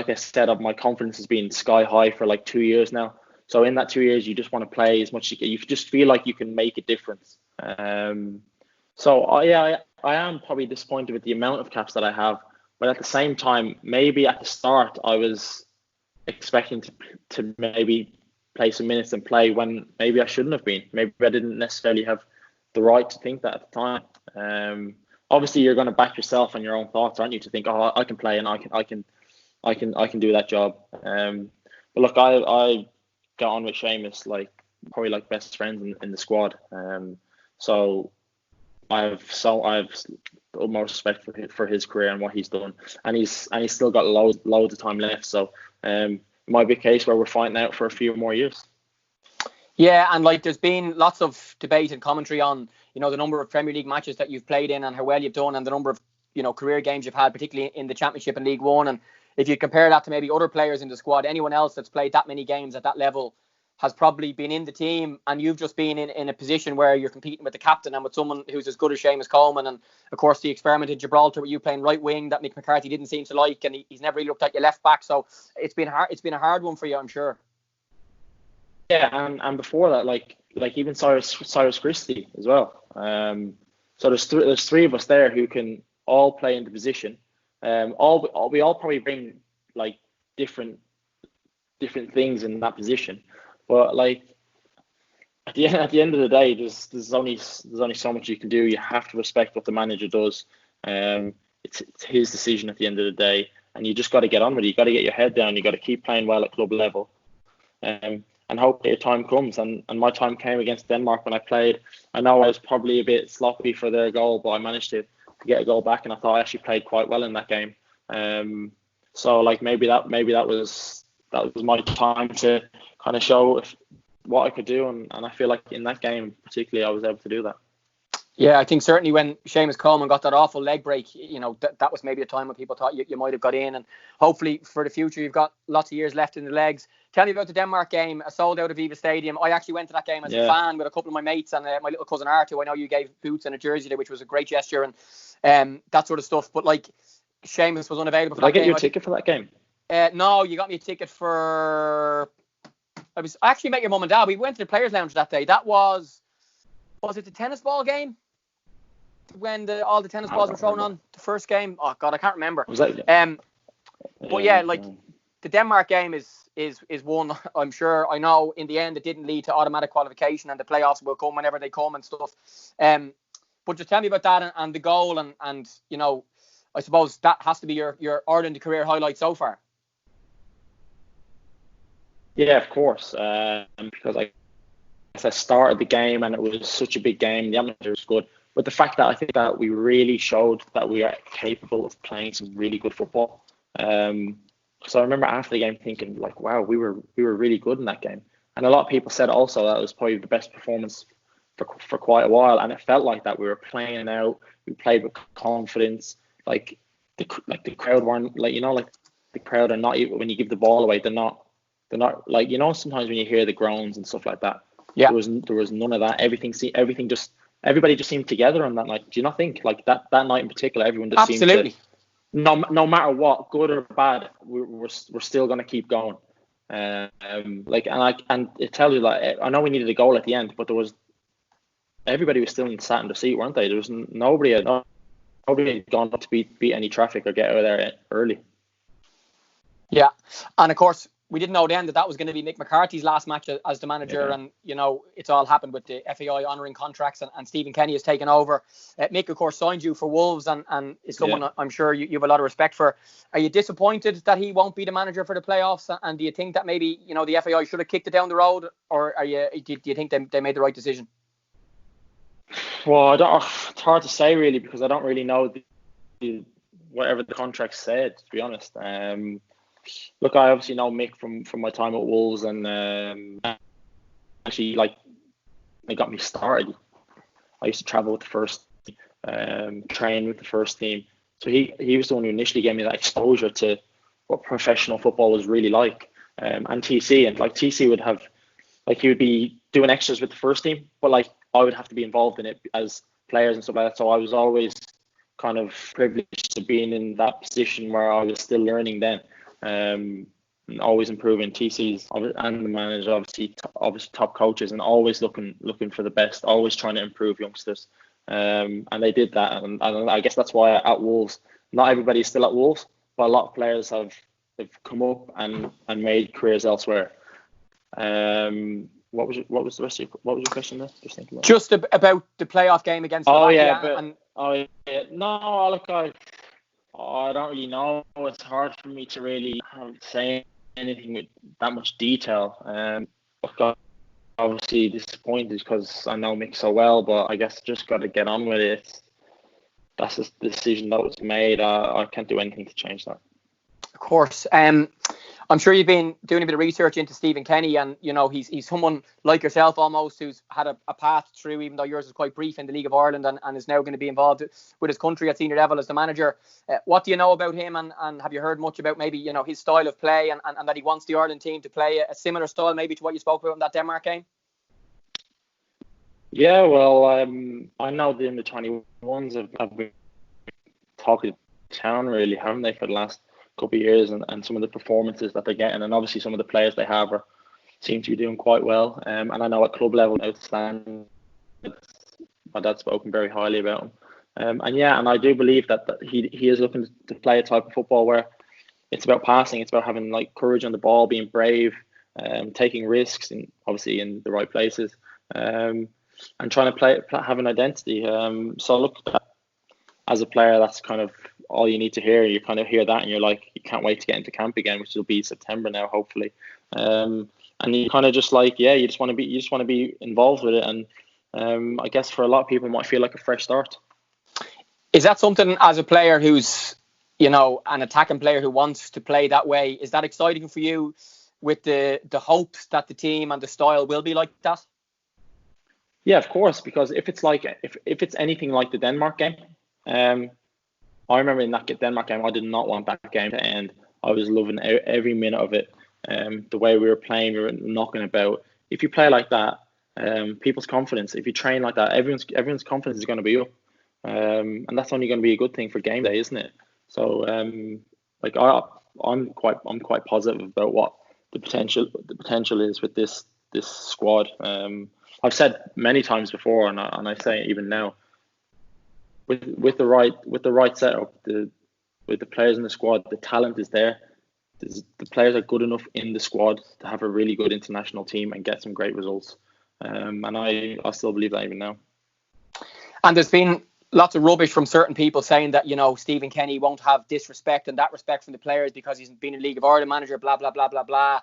I said, my confidence has been sky high for like 2 years now. So in that 2 years, you just want to play as much as you can. You just feel like you can make a difference. So I am probably disappointed with the amount of caps that I have. But at the same time, maybe at the start, I was expecting to maybe play some minutes and play when maybe I shouldn't have been. Maybe I didn't necessarily have the right to think that at the time. Obviously, you're going to back yourself on your own thoughts, aren't you? To think, oh, I can play and I can do that job. But look, I got on with Seamus like probably like best friends in the squad. So I've utmost respect for his career and what he's done, and he's still got loads of time left. So it might be a case where we're fighting out for a few more years. Yeah, and like there's been lots of debate and commentary on the number of Premier League matches that you've played in and how well you've done, and the number of career games you've had, particularly in the Championship and League One. And if you compare that to maybe other players in the squad, anyone else that's played that many games at that level has probably been in the team, and you've just been in a position where you're competing with the captain and with someone who's as good as Seamus Coleman. And of course the experiment in Gibraltar with you playing right wing that Mick McCarthy didn't seem to like, and he's never really looked at your left back. So it's been a hard one for you, I'm sure. Yeah, and before that, like even Cyrus Christie as well. So there's three of us there who can all play in the position. We all probably bring like different things in that position. But like at the end of the day, there's only so much you can do. You have to respect what the manager does. It's his decision at the end of the day, and you just got to get on with it. You got to get your head down. You got to keep playing well at club level, and hope your time comes. And my time came against Denmark when I played. I know I was probably a bit sloppy for their goal, but I managed to get a goal back, and I thought I actually played quite well in that game. So like maybe that was my time to kind of show what I could do, and I feel like in that game particularly I was able to do that. Yeah, I think certainly when Seamus Coleman got that awful leg break, that was maybe a time when people thought you might have got in, and hopefully for the future you've got lots of years left in the legs. Tell me about the Denmark game, a sold out Aviva Stadium. I actually went to that game as a fan with a couple of my mates and my little cousin Art, who I know you gave boots and a jersey there, which was a great gesture, and that sort of stuff. But like Seamus was unavailable for that game. Did I get you a ticket for that game? No, you got me a ticket for... I actually met your mum and dad. We went to the Players' Lounge that day. That was it the tennis ball game? When all the tennis balls were thrown on the first game? Oh God, I can't remember. Was that? But yeah, like the Denmark game is one. I'm sure. I know in the end it didn't lead to automatic qualification, and the playoffs will come whenever they come and stuff. But just tell me about that and the goal, and I suppose that has to be your Ireland career highlight so far. Yeah, of course. Because I started the game and it was such a big game. The atmosphere was good. But the fact that I think that we really showed that we are capable of playing some really good football. So I remember after the game thinking like, wow, we were really good in that game. And a lot of people said also that it was probably the best performance for quite a while. And it felt like that we were playing out. We played with confidence. Like the crowd weren't like the crowd are not, when you give the ball away, they're not like, sometimes when you hear the groans and stuff like that. Yeah. There was none of that. Everybody just seemed together on that night. Do you not think like that night in particular, everyone just absolutely seemed to, no matter what, good or bad, we're still going to keep going. And it tells you that I know we needed a goal at the end, but everybody was still sat in the seat, weren't they? There was nobody had gone up to beat any traffic or get out of there early. Yeah, and of course we didn't know then that was going to be Mick McCarthy's last match as the manager, and it's all happened with the FAI honouring contracts, and Stephen Kenny has taken over. Mick, of course, signed you for Wolves, and is someone I'm sure you have a lot of respect for. Are you disappointed that he won't be the manager for the playoffs? And do you think that maybe the FAI should have kicked it down the road, or do you think they made the right decision? Well, it's hard to say really, because I don't really know whatever the contract said, to be honest. Look, I obviously know Mick from my time at Wolves, and actually, like, they got me started. I used to travel with the first team, train with the first team. So he was the one who initially gave me that exposure to what professional football was really like. And TC, and like TC would have, like, he would be doing extras with the first team, but like I would have to be involved in it as players and stuff like that. So I was always kind of privileged to being in that position where I was still learning then, and always improving. TC's and the manager, obviously top coaches, and always looking for the best, always trying to improve youngsters. And they did that, and I guess that's why at Wolves, not everybody's still at Wolves, but a lot of players have come up and made careers elsewhere. What was the rest of your question there? Just thinking about the playoff game against Slovakia. No, look, I don't really know. It's hard for me to really say anything with that much detail. Look, obviously disappointed because I know Mick so well, but I guess just got to get on with it. That's just the decision that was made. I can't do anything to change that. Of course. I'm sure you've been doing a bit of research into Stephen Kenny, and he's someone like yourself almost, who's had a path through, even though yours is quite brief, in the League of Ireland, and is now going to be involved with his country at senior level as the manager. What do you know about him, and have you heard much about maybe his style of play, and that he wants the Ireland team to play a similar style maybe to what you spoke about in that Denmark game? Yeah, well, I know the under-21s have been talking town, really, haven't they, for the last couple of years, and some of the performances that they're getting, and obviously some of the players they have seem to be doing quite well. And I know at club level, outstanding. My dad's spoken very highly about him. And I do believe that he is looking to play a type of football where it's about passing, it's about having like courage on the ball, being brave, taking risks, and obviously in the right places, and trying to have an identity. So look, as a player, that's kind of all you need to hear. You kind of hear that and you're like, you can't wait to get into camp again, which will be September now, hopefully. And you kind of just like, you just want to be involved with it. And I guess for a lot of people, it might feel like a fresh start. Is that something, as a player who's, an attacking player who wants to play that way, is that exciting for you, with the hopes that the team and the style will be like that? Yeah, of course, because if it's anything like the Denmark game, I remember in that Denmark game, I did not want that game to end. I was loving every minute of it. The way we were playing, we were knocking about. If you play like that, people's confidence, if you train like that, everyone's confidence is going to be up. And that's only going to be a good thing for game day, isn't it? So, I'm quite positive about what the potential is with this squad. I've said many times before, and I say it even now. With the right setup, with the players in the squad, the talent is there. The players are good enough in the squad to have a really good international team and get some great results. And I still believe that even now. And there's been lots of rubbish from certain people saying that Stephen Kenny won't have this respect and that respect from the players because he's been a League of Ireland manager, blah blah blah blah blah.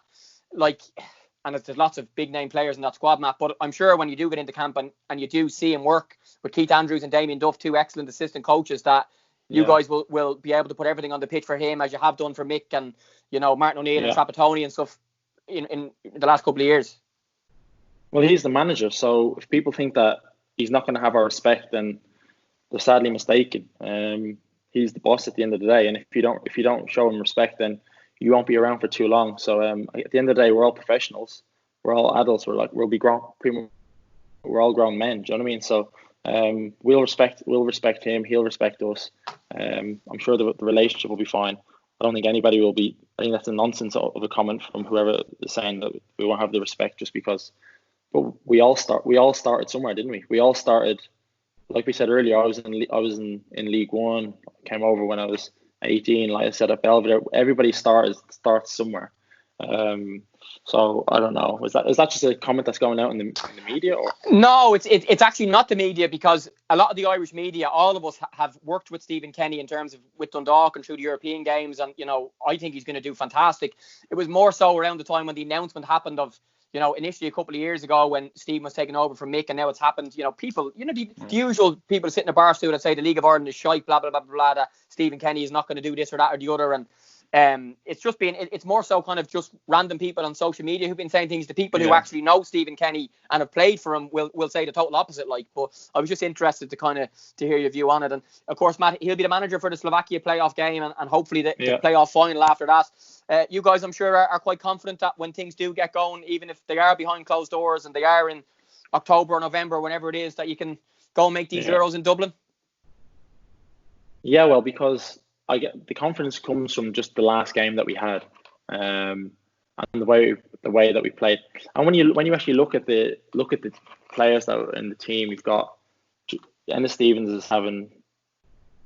And there's lots of big name players in that squad, Matt. But I'm sure when you do get into camp and you do see him work with Keith Andrews and Damien Duff, two excellent assistant coaches, that you guys will be able to put everything on the pitch for him, as you have done for Mick and Martin O'Neill and Trapattoni and stuff in the last couple of years. Well, he's the manager, so if people think that he's not going to have our respect, then they're sadly mistaken. He's the boss at the end of the day, and if you don't show him respect, then you won't be around for too long. So at the end of the day, we're all professionals. We're all adults. We're all grown men. Do you know what I mean? So we'll respect him. He'll respect us. I'm sure the relationship will be fine. I don't think anybody will be. I think that's a nonsense of a comment from whoever is saying that we won't have the respect just because. But we all started somewhere, didn't we? We all started, like we said earlier. I was in League One. Came over when I was 18. Like I said, at Belvedere, everybody starts somewhere, So I don't know. Is that just a comment that's going out in the media? Or? No, it's actually not the media, because a lot of the Irish media, all of us have worked with Stephen Kenny in terms of with Dundalk and through the European games, and I think he's going to do fantastic. It was more so around the time when the announcement happened of initially a couple of years ago when Stephen was taking over from Mick, and now it's happened. People, the usual people sit in a bar stool that say the League of Ireland is shite, blah blah blah blah, that Stephen Kenny is not going to do this or that or the other, and it's more so kind of just random people on social media who've been saying things. The people who actually know Stephen Kenny and have played for him will say the total opposite. But I was just interested to hear your view on it. And of course, Matt, he'll be the manager for the Slovakia playoff game and hopefully the playoff final after that. You guys, I'm sure, are quite confident that when things do get going, even if they are behind closed doors and they are in October or November, whenever it is, that you can go and make these Euros in Dublin. Yeah, well, because I get the confidence comes from just the last game that we had, and the way that we played. And when you actually look at the players that are in the team, you've got Ennis Stevens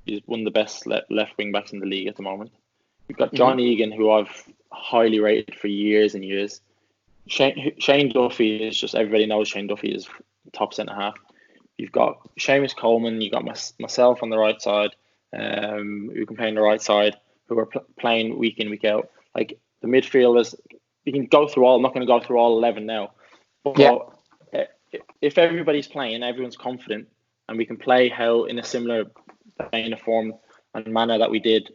he's one of the best left wing backs in the league at the moment. You've got John Egan, who I've highly rated for years and years. Shane Duffy is just, everybody knows Shane Duffy is top centre half. You've got Seamus Coleman. You've got myself on the right side. Who can play on the right side, who are playing week in, week out. Like the midfielders, you can go through all. I'm not going to go through all 11 now. But if everybody's playing, everyone's confident, and we can play in a similar vein of form and manner that we did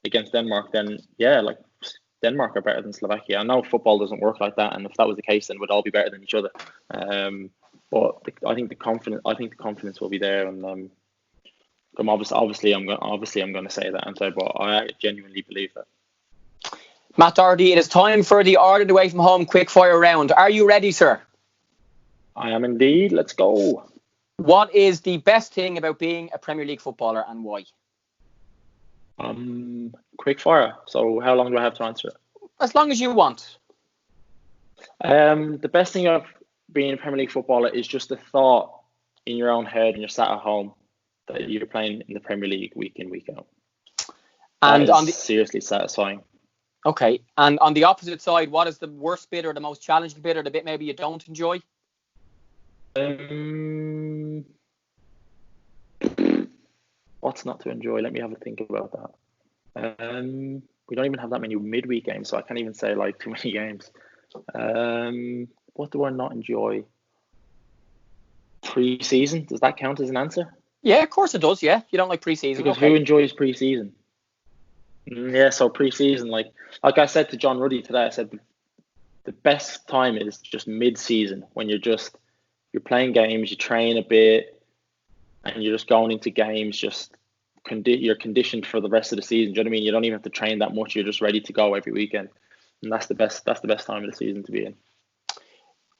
against Denmark, then Denmark are better than Slovakia. I know football doesn't work like that, and if that was the case, then we'd all be better than each other. But I think the confidence will be there, and obviously I'm going to say that answer, but I genuinely believe that. Matt Doherty, it is time for the Ireland Away from Home quick fire round. Are you ready, sir? I am indeed. Let's go. What is the best thing about being a Premier League footballer, and why? Quick fire. So how long do I have to answer it? As long as you want. The best thing of being a Premier League footballer is just the thought in your own head when you're sat at home that you're playing in the Premier League week in, week out. And seriously satisfying. Okay. And on the opposite side, what is the worst bit or the most challenging bit or the bit maybe you don't enjoy? What's not to enjoy? Let me have a think about that. We don't even have that many midweek games, so I can't even say like too many games. What do I not enjoy? Pre-season, does that count as an answer? Yeah, of course it does. Yeah, you don't like pre-season. Because who enjoys pre-season? Yeah, so pre-season, like I said to John Ruddy today, I said the best time is just mid-season when you're playing games, you train a bit, and you're just going into games. You're conditioned for the rest of the season. Do you know what I mean? You don't even have to train that much. You're just ready to go every weekend, and that's the best time of the season to be in.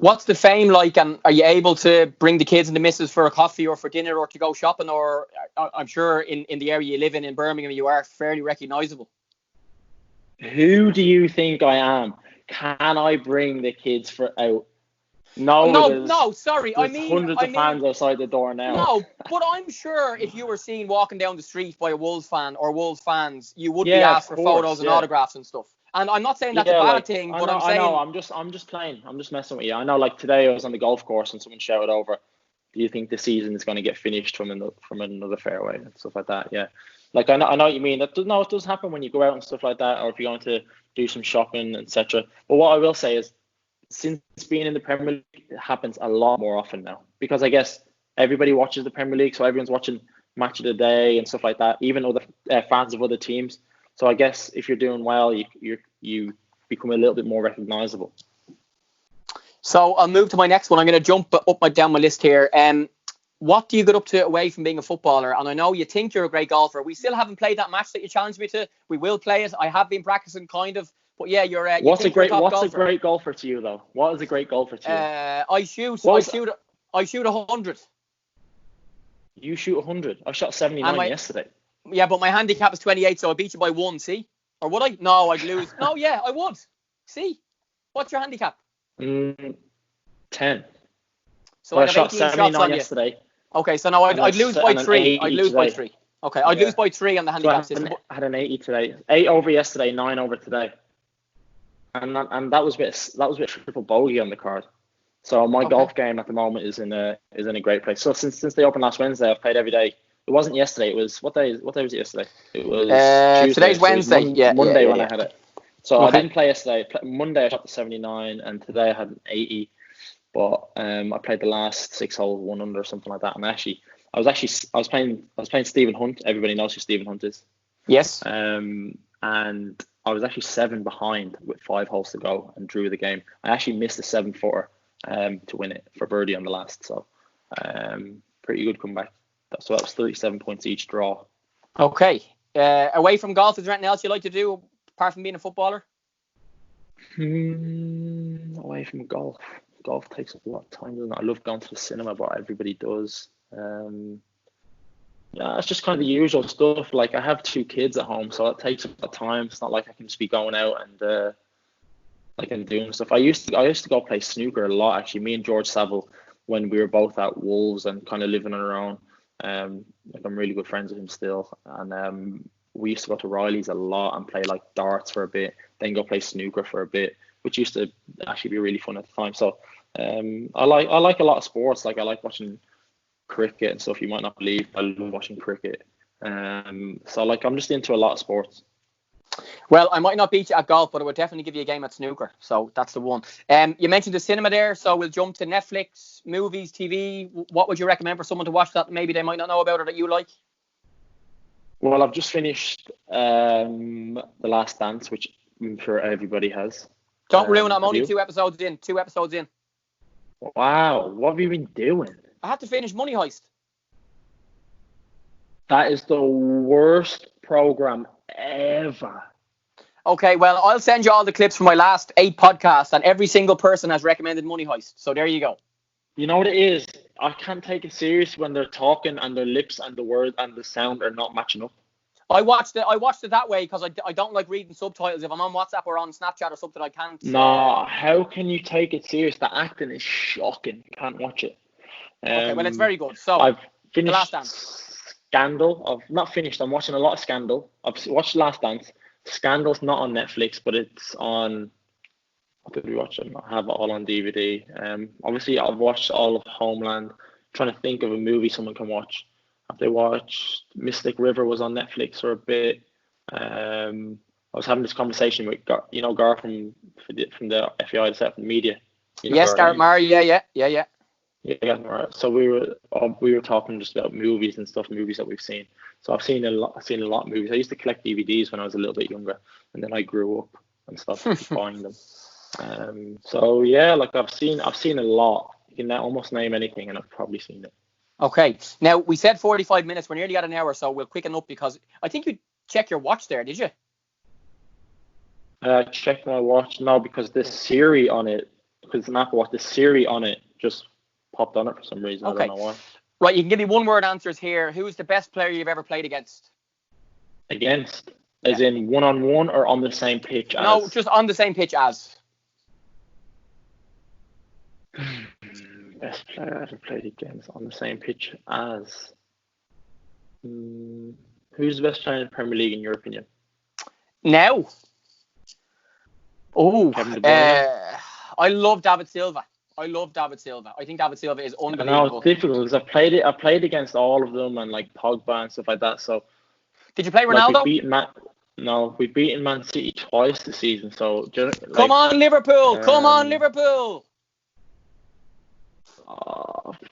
What's the fame like, and are you able to bring the kids and the missus for a coffee or for dinner or to go shopping? Or I'm sure in the area you live in Birmingham, you are fairly recognisable. Who do you think I am? Can I bring the kids out? No, sorry. I mean, hundreds of fans outside the door now. No, but I'm sure if you were seen walking down the street by a Wolves fan or Wolves fans, you would be asked for photos and autographs and stuff. And I'm not saying that's a bad thing, but I'm saying... I know, I'm just playing. I'm just messing with you. I know, like today I was on the golf course and someone shouted over, do you think the season is going to get finished from another fairway and stuff like that? Yeah. Like, I know what you mean. It does happen when you go out and stuff like that, or if you're going to do some shopping, etc. But what I will say is, since being in the Premier League, it happens a lot more often now. Because I guess everybody watches the Premier League, so everyone's watching Match of the Day and stuff like that, even other fans of other teams. So I guess if you're doing well, you become a little bit more recognisable. So I'll move to my next one. I'm going to jump down my list here. What do you get up to away from being a footballer? And I know you think you're a great golfer. We still haven't played that match that you challenged me to. We will play it. I have been practicing kind of. But yeah, what's a great golfer to you though? What is a great golfer to you? I shoot 100. You shoot 100. I shot 79 yesterday. Yeah, but my handicap is 28, so I beat you by 1. See, or would I? No, I'd lose. No, yeah, I would. See, what's your handicap? 10. So I shot 79 yesterday. Okay, so now I'd lose by 3. I'd lose by 3. Okay, I'd lose by 3 on the handicap system. I had an 80 today. 8 over yesterday, 9 over today. and that was a bit triple bogey on the card. So my golf game at the moment is in a great place. So since they opened last Wednesday, I've played every day. It wasn't yesterday. It was what day was it yesterday? It was Tuesday. Today's Wednesday. Monday when I had it. So I didn't play yesterday. Monday I shot the 79, and today I had an 80. But I played the last 6 holes 1 under or something like that. And I was playing Stephen Hunt. Everybody knows who Stephen Hunt is. Yes. And I was actually 7 behind with 5 holes to go and drew the game. I actually missed a 7-footer to win it for birdie on the last. So pretty good comeback. So that was 37 points each draw. Okay. Away from golf, is there anything else you like to do apart from being a footballer? Away from golf. Golf takes up a lot of time, doesn't it? I love going to the cinema, but everybody does. It's just kind of the usual stuff. Like, I have 2 kids at home, so it takes up a lot of time. It's not like I can just be going out and doing stuff. I used to go play snooker a lot, actually. Me and George Saville, when we were both at Wolves and kind of living on our own. I'm really good friends with him still, and we used to go to Riley's a lot and play like darts for a bit, then go play snooker for a bit, which used to actually be really fun at the time. So I like a lot of sports. Like, I like watching cricket and stuff. You might not believe I love watching cricket. So like, I'm just into a lot of sports. Well, I might not beat you at golf, but I would definitely give you a game at snooker. So that's the one. You mentioned the cinema there, so we'll jump to Netflix, movies, TV. What would you recommend for someone to watch that maybe they might not know about or that you like? Well, I've just finished The Last Dance, which I'm sure everybody has. Don't ruin it. I'm only 2 episodes in. 2 episodes in. Wow, what have you been doing? I had to finish Money Heist. That is the worst program ever. Okay, well, I'll send you all the clips from my last 8 podcasts, and every single person has recommended Money Heist. So there you go. You know what it is? I can't take it serious when they're talking and their lips and the word and the sound are not matching up. I watched it that way because I don't like reading subtitles. If I'm on WhatsApp or on Snapchat or something, I can't. No, how can you take it serious? The acting is shocking. Can't watch it. Okay, well, it's very good. So I've finished The Last Dance. Scandal. I've not finished. I'm watching a lot of Scandal. I've watched Last Dance. Scandal's not on Netflix, but it's on. What did we watch it? I have it all on DVD. Obviously, I've watched all of Homeland. Trying to think of a movie someone can watch. Have they watched Mystic River? Was on Netflix for a bit. I was having this conversation with Gar from the FEI, the set from the media. Yes, Garrett Marr. Yeah. Yeah, so we were talking just about movies and stuff, movies that we've seen. So I've seen a lot of movies. I used to collect DVDs when I was a little bit younger, and then I grew up and stopped buying them. So yeah, like I've seen a lot. You can almost name anything, and I've probably seen it. Okay. Now, we said 45 minutes. We're nearly at an hour, so we'll quicken up because I think you check your watch there, did you? Check my watch now because the Siri on it, because it's an Apple Watch, the Siri on it just popped on it for some reason. Okay. I don't know why. Right, you can give me one-word answers here. Who's the best player you've ever played against? Against? As in one-on-one or on the same pitch as? No, just on the same pitch as. Best player I've ever played against on the same pitch as. Who's the best player in the Premier League in your opinion? Now? Oh, I love David Silva. I think David Silva is unbelievable. I know it's difficult because I played against all of them and like Pogba and stuff like that. So did you play Ronaldo? Like we've beaten Man City twice this season. So come on Liverpool! Come on Liverpool!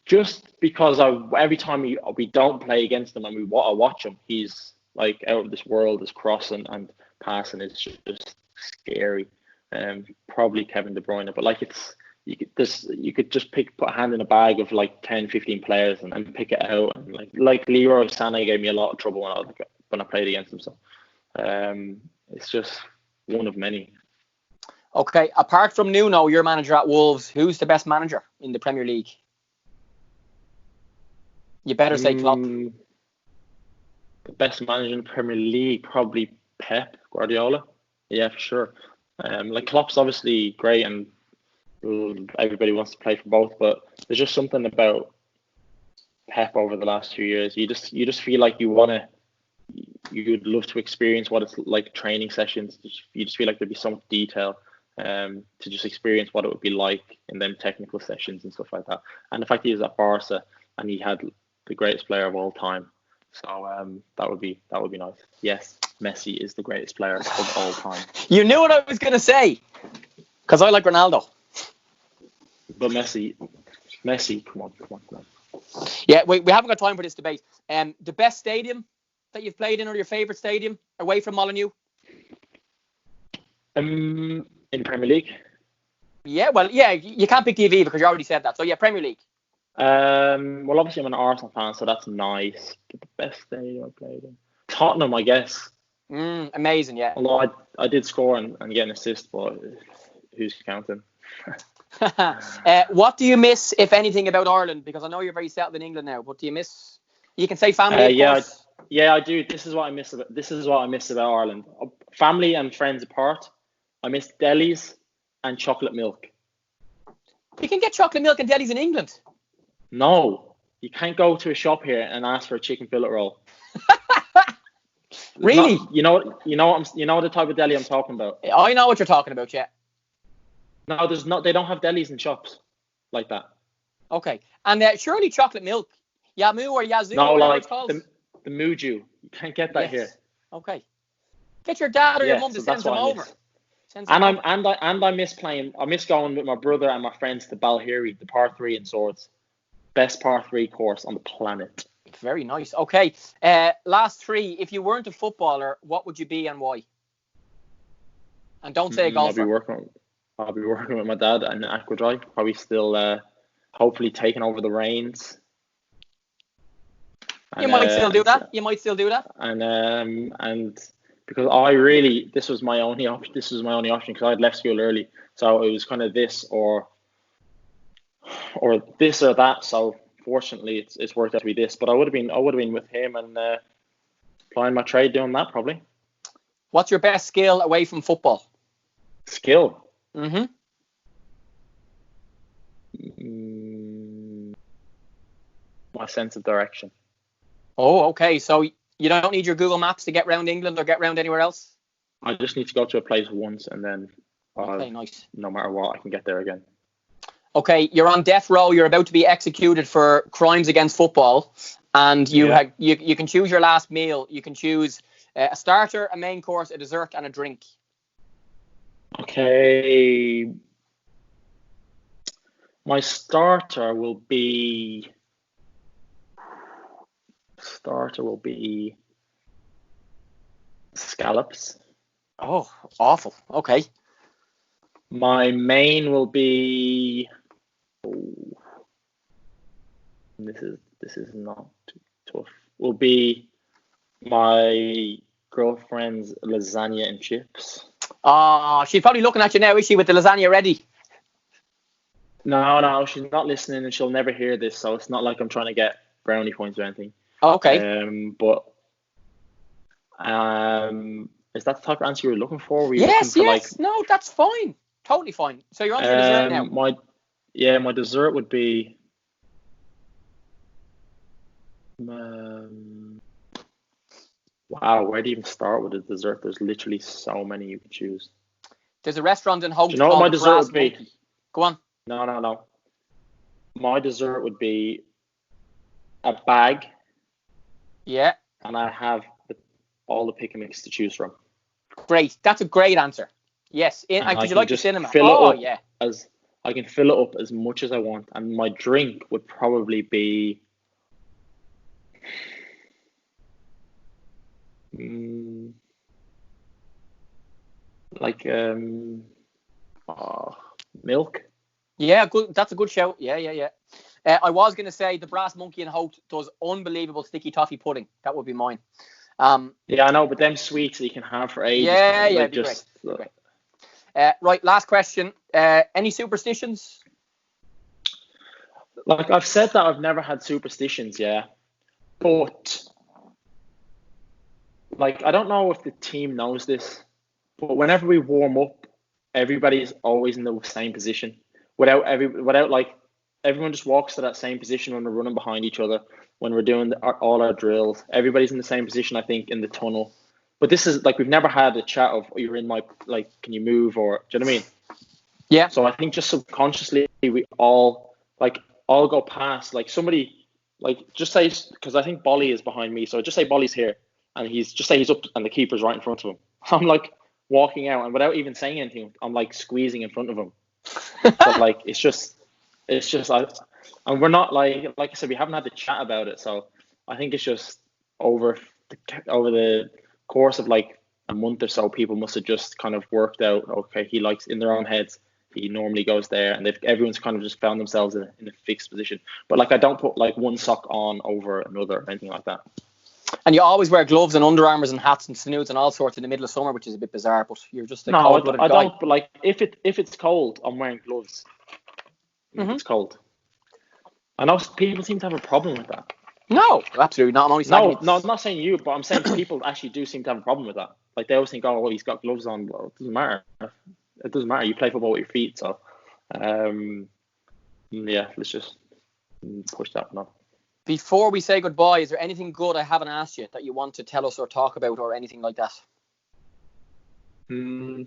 Just because every time we don't play against him and I watch him, he's like out of this world. His crossing and passing is just scary. Probably Kevin De Bruyne, but like you could just put a hand in a bag of like 10, 15 players and pick it out. And like Leroy Sané gave me a lot of trouble when I played against him. So it's just one of many. Okay, apart from Nuno, your manager at Wolves, who's the best manager in the Premier League? You better say Klopp. The best manager in the Premier League, probably Pep Guardiola. Yeah, for sure. Like Klopp's obviously great and everybody wants to play for both, but there's just something about Pep over the last few years. You just feel like you'd love to experience what it's like training sessions. You just feel like there'd be so much detail. to just experience what it would be like in them technical sessions and stuff like that. And the fact he was at Barca and he had the greatest player of all time. So that would be nice. Yes, Messi is the greatest player of all time. You knew what I was going to say, because I like Ronaldo. But Messi, come on. Yeah, we haven't got time for this debate. The best stadium that you've played in, or your favourite stadium away from Molineux? In Premier League. Yeah, well, yeah, you can't pick TV because you already said that. So yeah, Premier League. Well, obviously I'm an Arsenal fan, so that's nice. But the best stadium I played in, Tottenham, I guess. Amazing, yeah. Although I did score and get an assist, but who's counting? What do you miss, if anything, about Ireland? Because I know you're very settled in England now, but do you miss? You can say family, of course. Yeah, I do. This is what I miss about Ireland. Family and friends apart. I miss delis and chocolate milk. You can get chocolate milk and delis in England. No, you can't go to a shop here and ask for a chicken fillet roll. Really? You know the type of deli I'm talking about. I know what you're talking about, yeah. No, there's not. They don't have delis in shops like that. Okay, and surely chocolate milk, Yamu or Yazoo, no, or like it's called. the Muju. You can't get that here. Okay, get your dad or your mum to send them over. I miss playing. I miss going with my brother and my friends to Balhiri, the par 3 in Swords. Best par 3 course on the planet. Very nice. Okay, last 3. If you weren't a footballer, what would you be and why? And don't say a golfer. I'll be working with my dad in Aquadrive. Probably still, hopefully taking over the reins. You might still do that. And because this was my only option. Because I had left school early, so it was kind of this or this or that. So fortunately, it's worked out to be this. But I would have been with him and applying my trade doing that probably. What's your best skill away from football? Skill. My sense of direction. Oh, okay. So you don't need your Google Maps to get around England or get around anywhere else? I just need to go to a place once and then nice. No matter what, I can get there again. Okay, you're on death row. You're about to be executed for crimes against football. And you can choose your last meal. You can choose a starter, a main course, a dessert, and a drink. Okay. My starter will be scallops. Oh, awful. Okay. My main will be this is not too tough. Will be my girlfriend's lasagna and chips. She's probably looking at you now, is she, with the lasagna ready? No, she's not listening and she'll never hear this, so it's not like I'm trying to get brownie points or anything. Okay. But is that the type of answer you were looking for? Yes. No, that's fine. Totally fine. So you're on to your dessert now. My dessert would be wow, where do you even start with a dessert? There's literally so many you could choose. There's a restaurant in Hope. Do you know what my dessert would be? Monkey. Go on. No. My dessert would be a bag. Yeah. And I have all the pick and mix to choose from. Great. That's a great answer. Yes. Did you like the cinema? Yeah. I can fill it up as much as I want. And my drink would probably be milk. Yeah, good. That's a good shout. Yeah. I was going to say the Brass Monkey in Hope does unbelievable sticky toffee pudding. That would be mine. Yeah, I know, but them sweets that you can have for ages. Yeah, great. Right, last question. Any superstitions? Like I've said that I've never had superstitions, yeah. But like I don't know if the team knows this, but whenever we warm up, everybody's always in the same position. Without like everyone just walks to that same position when we're running behind each other. When we're doing all our drills, everybody's in the same position. I think in the tunnel, But this is like we've never had a chat of you're in my like can you move or do you know what I mean? Yeah. So I think just subconsciously we all go past like somebody like just say because I think Bolly is behind me, so just say Bolly's here and he's up and the keeper's right in front of him. I'm like walking out and without even saying anything, I'm like squeezing in front of him. But like it's just and we're not like I said, we haven't had the chat about it, so I think it's just over the course of like a month or so, people must have just kind of worked out. Okay, he likes in their own heads. He normally goes there, and everyone's kind of just found themselves in a fixed position. But like I don't put like one sock on over another or anything like that. And you always wear gloves and Under Armours and hats and snoods and all sorts in the middle of summer, which is a bit bizarre. But you're just a cold-blooded guy. I don't. But like if it's cold, I'm wearing gloves. If it's cold. I know people seem to have a problem with that. No, absolutely not. I'm only saying no, I'm not saying you, but I'm saying people actually do seem to have a problem with that. Like they always think, oh, well, he's got gloves on. Well, it doesn't matter. It doesn't matter. You play football with your feet, so yeah. Let's just push that one on. Before we say goodbye, is there anything good I haven't asked you that you want to tell us or talk about or anything like that? I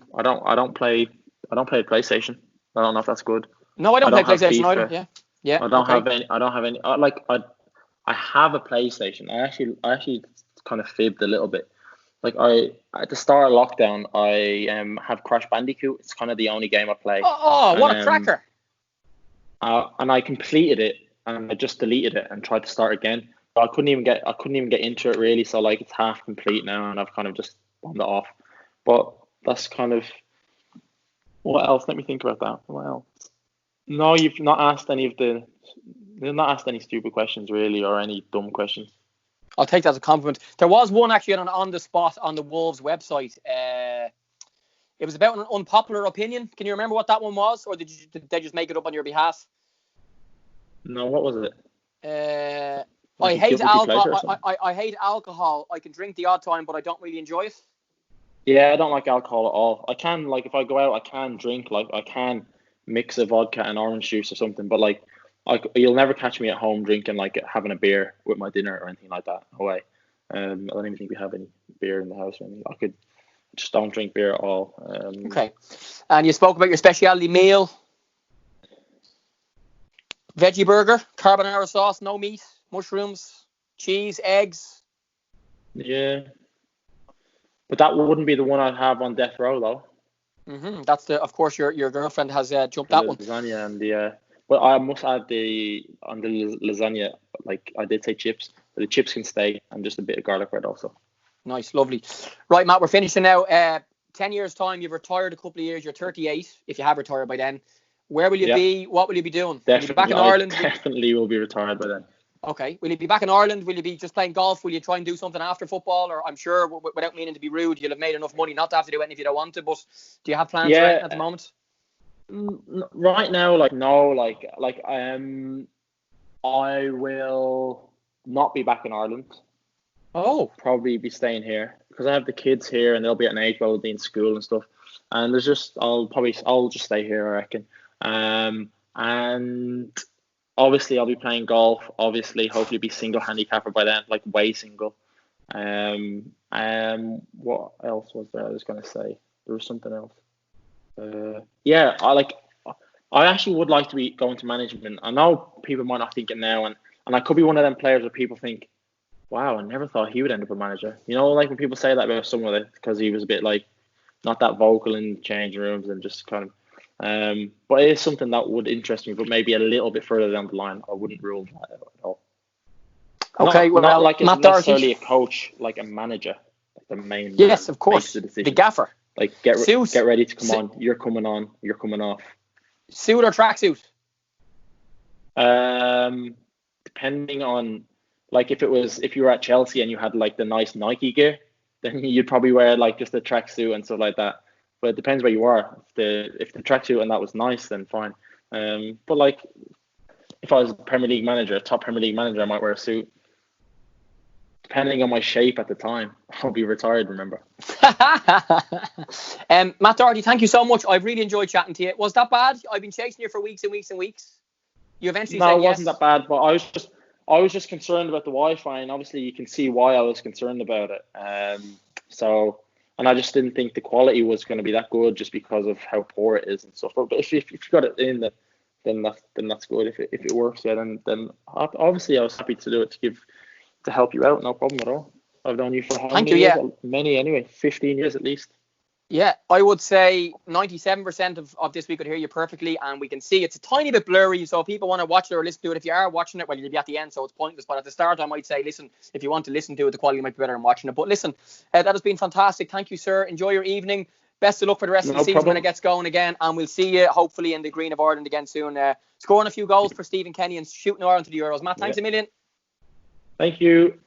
don't play PlayStation. I don't know if that's good. No, I don't play PlayStation either. Yeah. I don't have any. I have a PlayStation. I actually kind of fibbed a little bit. Like at the start of lockdown, I have Crash Bandicoot. It's kind of the only game I play. Oh, what a cracker! And I completed it, and I just deleted it and tried to start again. But I couldn't even get into it really. So like it's half complete now, and I've kind of just bombed it off. But that's kind of what else? Let me think about that. What else? No, you've not asked any stupid questions really, or any dumb questions. I'll take that as a compliment. There was one actually on the spot on the Wolves website. It was about an unpopular opinion. Can you remember what that one was, or did they just make it up on your behalf? No, what was it? I hate alcohol. I hate alcohol. I can drink the odd time, but I don't really enjoy it. Yeah, I don't like alcohol at all. I can, like, if I go out, I can drink, like, I can mix a vodka and orange juice or something, but like you'll never catch me at home drinking, like having a beer with my dinner or anything like that away. I don't even think we have any beer in the house or anything. I could just don't drink beer at all. Okay. And you spoke about your specialty meal. Veggie burger, carbonara sauce, no meat, mushrooms, cheese, eggs. Yeah. But that wouldn't be the one I'd have on death row though. That's of course your girlfriend has jumped that one. Lasagna and but I must add on the lasagna, like I did say chips, but the chips can stay and just a bit of garlic bread also. Nice, lovely. Right, Matt, we're finishing now. 10 years time, you've retired a couple of years. You're 38 if you have retired by then. Where will you be? What will you be doing? Definitely, will you be back in Ireland? Definitely will be retired by then. Okay. Will you be back in Ireland? Will you be just playing golf? Will you try and do something after football? Or I'm sure, without meaning to be rude, you'll have made enough money not to have to do anything if you don't want to. But do you have plans at the moment? Right now, like no, I will not be back in Ireland. Oh, probably be staying here because I have the kids here and they'll be at an age where they'll be in school and stuff. And I'll just stay here, I reckon. And obviously I'll be playing golf. Obviously, hopefully be single handicapper by then, like way single. What else was there? I was gonna say there was something else. I actually would like to be going to management. I know people might not think it now, and I could be one of them players where people think, wow, I never thought he would end up a manager. You know, like when people say that about someone because he was a bit like not that vocal in changing rooms and just kind of. But it is something that would interest me, but maybe a little bit further down the line. I wouldn't rule that out at all. Okay, not like Matt necessarily Doherty. A coach, like a manager, like the main. Yes, of course. The gaffer. Like get ready to come on. You're coming on. You're coming off. Suit or tracksuit? Depending on, like if you were at Chelsea and you had like the nice Nike gear, then you'd probably wear like just a tracksuit and stuff like that. But it depends where you are. If the tracksuit and that was nice, then fine. But like if I was a Premier League manager, a top Premier League manager, I might wear a suit. Depending on my shape at the time, I'll be retired, remember. Matt Doherty, thank you so much. I've really enjoyed chatting to you. Was that bad? I've been chasing you for weeks and weeks and weeks. You eventually said yes. No, it wasn't that bad, but I was just concerned about the Wi-Fi, and obviously you can see why I was concerned about it. So, and I just didn't think the quality was going to be that good just because of how poor it is and stuff. But if you got it in, then that's good. If it works, yeah, then obviously I was happy to do it to help you out. No problem at all. I've known you for how Thank many you. years? Yeah. Many anyway. 15 years at least. Yeah, I would say 97% of this we could hear you perfectly, and we can see it's a tiny bit blurry, so if people want to watch it or listen to it, if you are watching it, well, you'll be at the end, so it's pointless, but at the start I might say, listen, if you want to listen to it, the quality might be better than watching it. But listen, that has been fantastic. Thank you, sir. Enjoy your evening. Best of luck for the rest of the season when it gets going again, and we'll see you hopefully in the green of Ireland again soon. Scoring a few goals for Stephen Kenny and shooting Ireland to the Euros. Matt, thanks a million. Thank you.